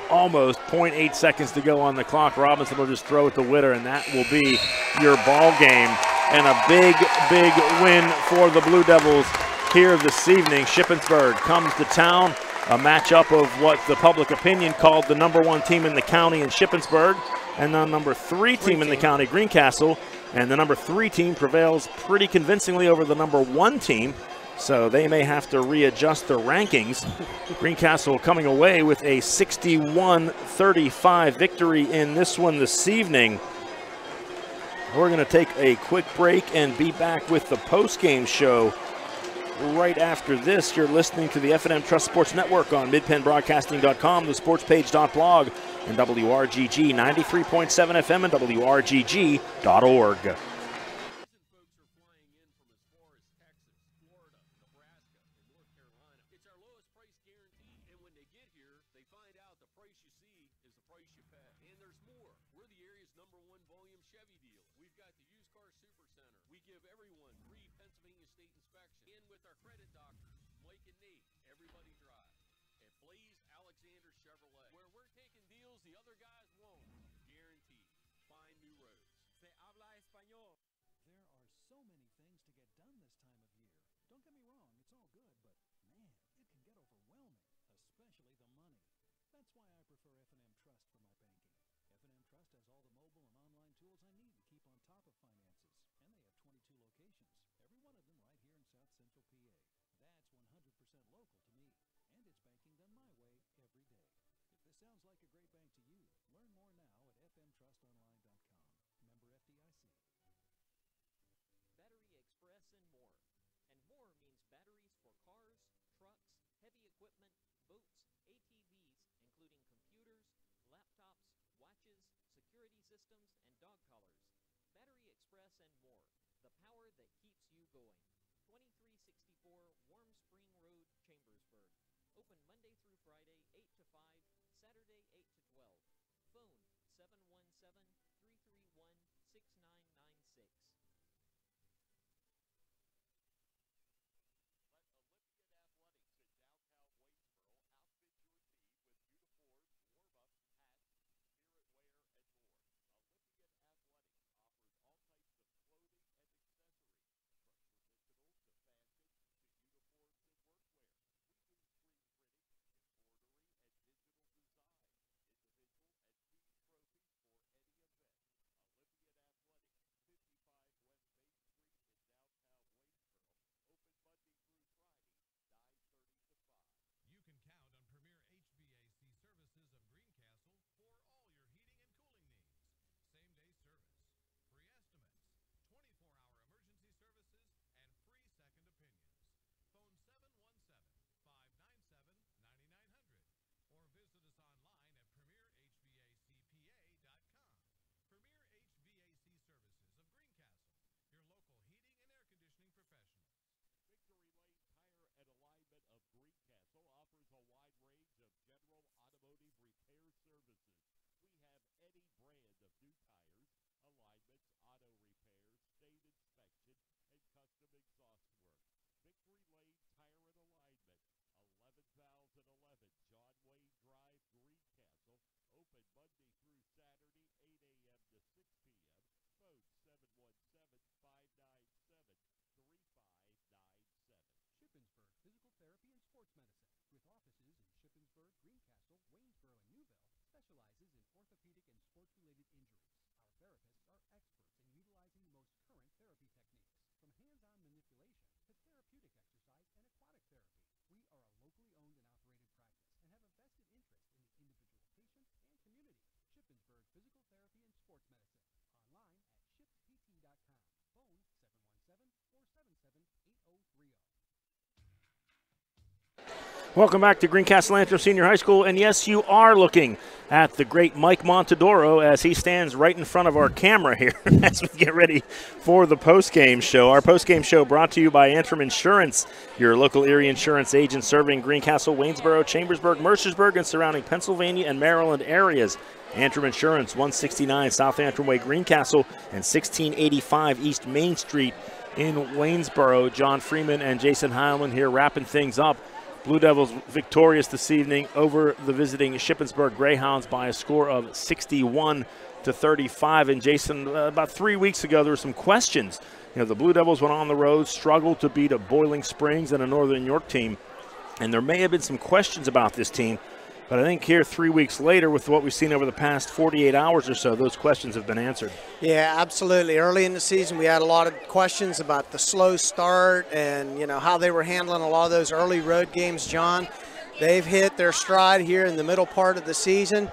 0.8 seconds to go on the clock. Robinson will just throw it to Witter, and that will be your ball game. And a big, big win for the Blue Devils here this evening. Shippensburg comes to town, a matchup of what the public opinion called the #1 team in the county in Shippensburg, and the #3 team in the county, Greencastle. And the #3 team prevails pretty convincingly over the #1 team, so they may have to readjust their rankings. Greencastle coming away with a 61-35 victory in this one this evening. We're going to take a quick break and be back with the post-game show right after this. You're listening to the F&M Trust Sports Network on midpennbroadcasting.com, the sportspage.blog, and WRGG 93.7 FM and WRGG.org. Welcome back to Greencastle Antrim Senior High School, and yes, you are looking at the great Mike Montadoro as he stands right in front of our camera here as we get ready for the post-game show. Our post-game show brought to you by Antrim Insurance, your local Erie insurance agent serving Greencastle, Waynesboro, Chambersburg, Mercersburg, and surrounding Pennsylvania and Maryland areas. Antrim Insurance, 169 South Antrim Way, Greencastle, and 1685 East Main Street in Waynesboro. John Freeman and Jason Heilman here wrapping things up. Blue Devils victorious this evening over the visiting Shippensburg Greyhounds by a score of 61-35. And Jason, about 3 weeks ago, there were some questions. You know, the Blue Devils went on the road, struggled to beat a Boiling Springs and a Northern York team, and there may have been some questions about this team. But I think here 3 weeks later, with what we've seen over the past 48 hours or so, those questions have been answered. Yeah, absolutely. Early in the season, we had a lot of questions about the slow start and, you know, how they were handling a lot of those early road games, John. They've hit their stride here in the middle part of the season.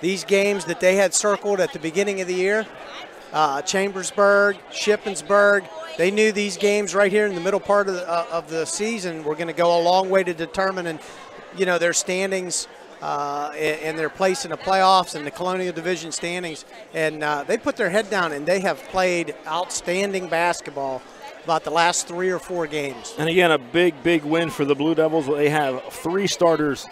These games that they had circled at the beginning of the year, Chambersburg, Shippensburg, they knew these games right here in the middle part of the season were going to go a long way to determine, you know, their standings and their place in the playoffs and the Colonial Division standings. And they put their head down, and they have played outstanding basketball about the last 3 or 4 games. And again, a big win for the Blue Devils. They have 3 starters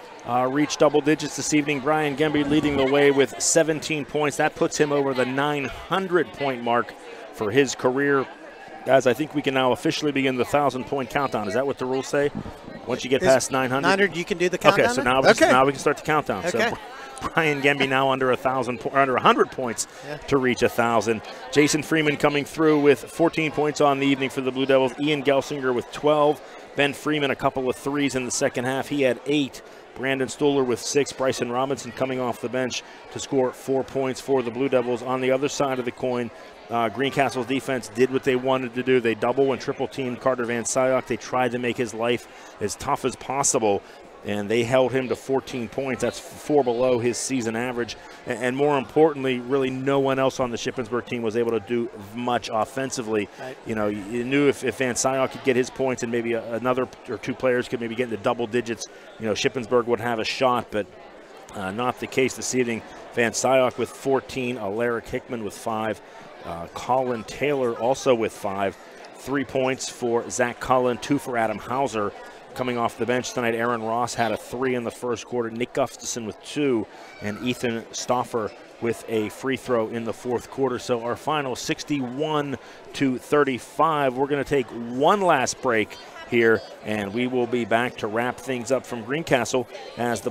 reach double digits this evening. Brian Gemby leading the way with 17 points. That puts him over the 900-point mark for his career. Guys, I think we can now officially begin the 1,000-point countdown. Is that what the rules say? Once you get past 900? 900, you can do the countdown? Okay, so now, we can start the countdown. Okay. So Brian Gemby now under 100 points to reach 1,000. Jason Freeman coming through with 14 points on the evening for the Blue Devils. Ian Gelsinger with 12. Ben Freeman a couple of threes in the second half. He had 8. Brandon Stuhler with 6. Bryson Robinson coming off the bench to score 4 points for the Blue Devils. On the other side of the coin, Greencastle's defense did what they wanted to do. They double and triple teamed Carter Van Syok. They tried to make his life as tough as possible, and they held him to 14 points. That's 4 below his season average. And more importantly, really no one else on the Shippensburg team was able to do much offensively. Right. You know, you knew if Van Syok could get his points and maybe another or 2 players could maybe get into double digits, you know, Shippensburg would have a shot, but not the case this evening. Van Syok with 14, Alaric Hickman with 5. Colin Taylor also with 5. 3 points for Zach Cullen, 2 for Adam Hauser. Coming off the bench tonight, Aaron Ross had a 3 in the first quarter. Nick Gustafson with 2, and Ethan Stoffer with a free throw in the fourth quarter. So our final 61-35. We're going to take one last break here, and we will be back to wrap things up from Greencastle as the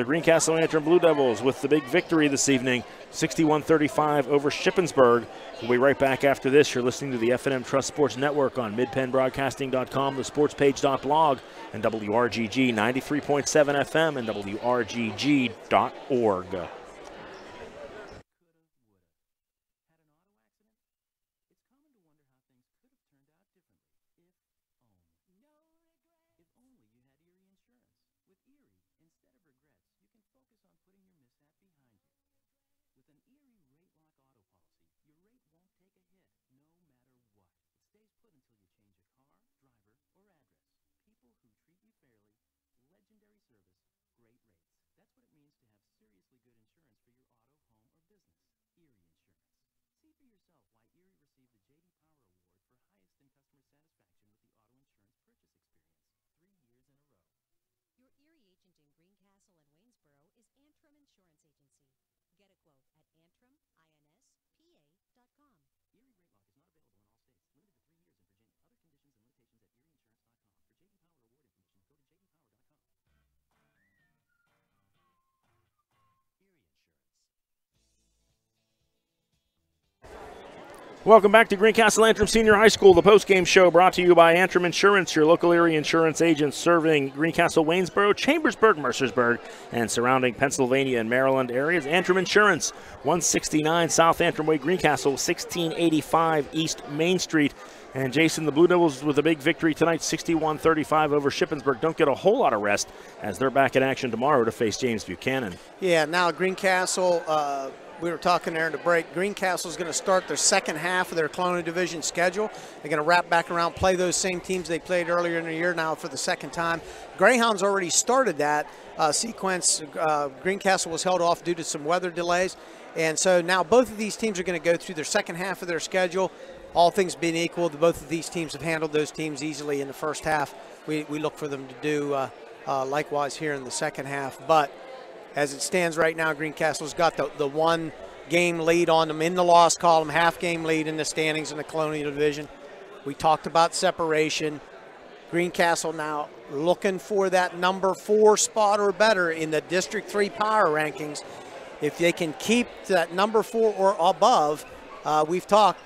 Greencastle Antrim Blue Devils with the big victory this evening, 61-35 over Shippensburg. We'll be right back after this. You're listening to the F&M Trust Sports Network on midpennbroadcasting.com, thesportspage.blog, and WRGG 93.7 FM and WRGG.org. Welcome back to Greencastle Antrim Senior High School, the post-game show brought to you by Antrim Insurance, your local area insurance agents serving Greencastle, Waynesboro, Chambersburg, Mercersburg, and surrounding Pennsylvania and Maryland areas. Antrim Insurance, 169 South Antrim Way, Greencastle, 1685 East Main Street. And Jason, the Blue Devils with a big victory tonight, 61-35 over Shippensburg. Don't get a whole lot of rest as they're back in action tomorrow to face James Buchanan. Yeah, now Greencastle, we were talking there in the break, Greencastle is going to start their second half of their Colonial Division schedule. They're going to wrap back around, play those same teams they played earlier in the year now for the second time. Greyhounds already started that sequence. Greencastle was held off due to some weather delays. And so now both of these teams are going to go through their second half of their schedule. All things being equal, both of these teams have handled those teams easily in the first half. We look for them to do likewise here in the second half. But as it stands right now, Greencastle's got the one game lead on them in the loss column, half game lead in the standings in the Colonial Division. We talked about separation. Greencastle now looking for that number 4 spot or better in the District 3 power rankings. If they can keep that number 4 or above, we've talked,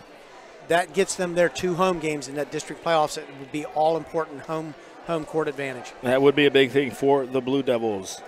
that gets them their 2 home games in that district playoffs. It would be all important home court advantage. That would be a big thing for the Blue Devils.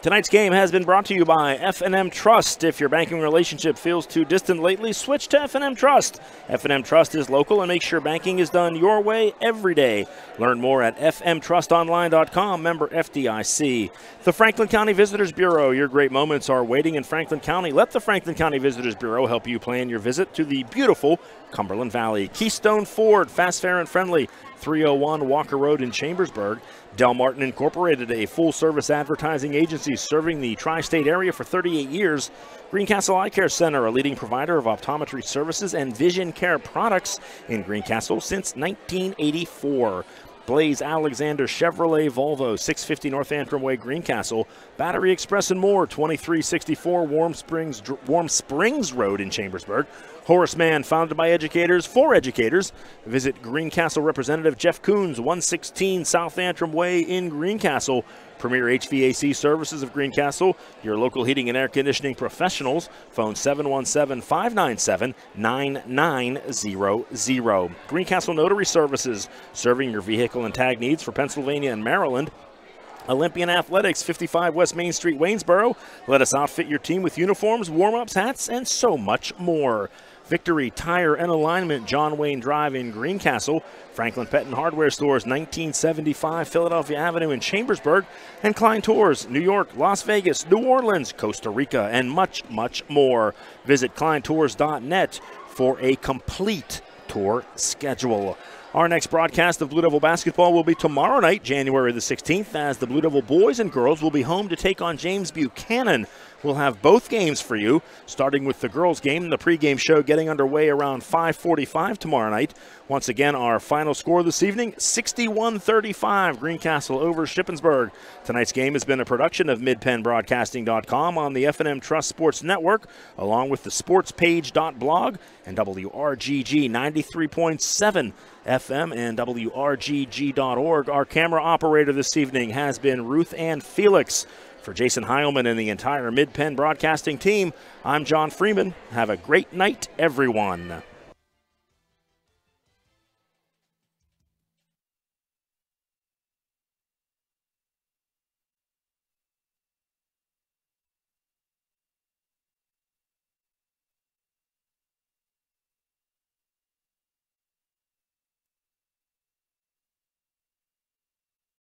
Tonight's game has been brought to you by F&M Trust. If your banking relationship feels too distant lately, switch to F&M Trust. F&M Trust is local and makes sure banking is done your way every day. Learn more at fmtrustonline.com, member FDIC. The Franklin County Visitors Bureau. Your great moments are waiting in Franklin County. Let the Franklin County Visitors Bureau help you plan your visit to the beautiful Cumberland Valley. Keystone Ford, fast, fair, and friendly. 301 Walker Road in Chambersburg. Del Martin Incorporated, a full-service advertising agency serving the tri-state area for 38 years. Greencastle Eye Care Center, a leading provider of optometry services and vision care products in Greencastle since 1984. Blaze Alexander Chevrolet Volvo, 650 North Antrim Way, Greencastle. Battery Express and more, 2364 Warm Springs Road in Chambersburg. Horace Mann, founded by educators for educators. Visit Greencastle Representative Jeff Coons, 116 South Antrim Way in Greencastle. Premier HVAC Services of Greencastle, your local heating and air conditioning professionals. Phone 717-597-9900. Greencastle Notary Services, serving your vehicle and tag needs for Pennsylvania and Maryland. Olympian Athletics, 55 West Main Street, Waynesboro. Let us outfit your team with uniforms, warm-ups, hats, and so much more. Victory Tire and Alignment, John Wayne Drive in Greencastle. Franklin Pet and Hardware Stores, 1975 Philadelphia Avenue in Chambersburg. And Klein Tours, New York, Las Vegas, New Orleans, Costa Rica, and much, much more. Visit kleintours.net for a complete tour schedule. Our next broadcast of Blue Devil basketball will be tomorrow night, January the 16th, as the Blue Devil boys and girls will be home to take on James Buchanan. We'll have both games for you, starting with the girls' game, the pregame show getting underway around 5:45 tomorrow night. Once again, our final score this evening, 61-35, Greencastle over Shippensburg. Tonight's game has been a production of MidPennBroadcasting.com on the F&M Trust Sports Network, along with the SportsPage.blog and WRGG 93.7 FM and WRGG.org. Our camera operator this evening has been Ruth Ann Felix. For Jason Heilman and the entire Mid-Penn Broadcasting team, I'm John Freeman. Have a great night, everyone.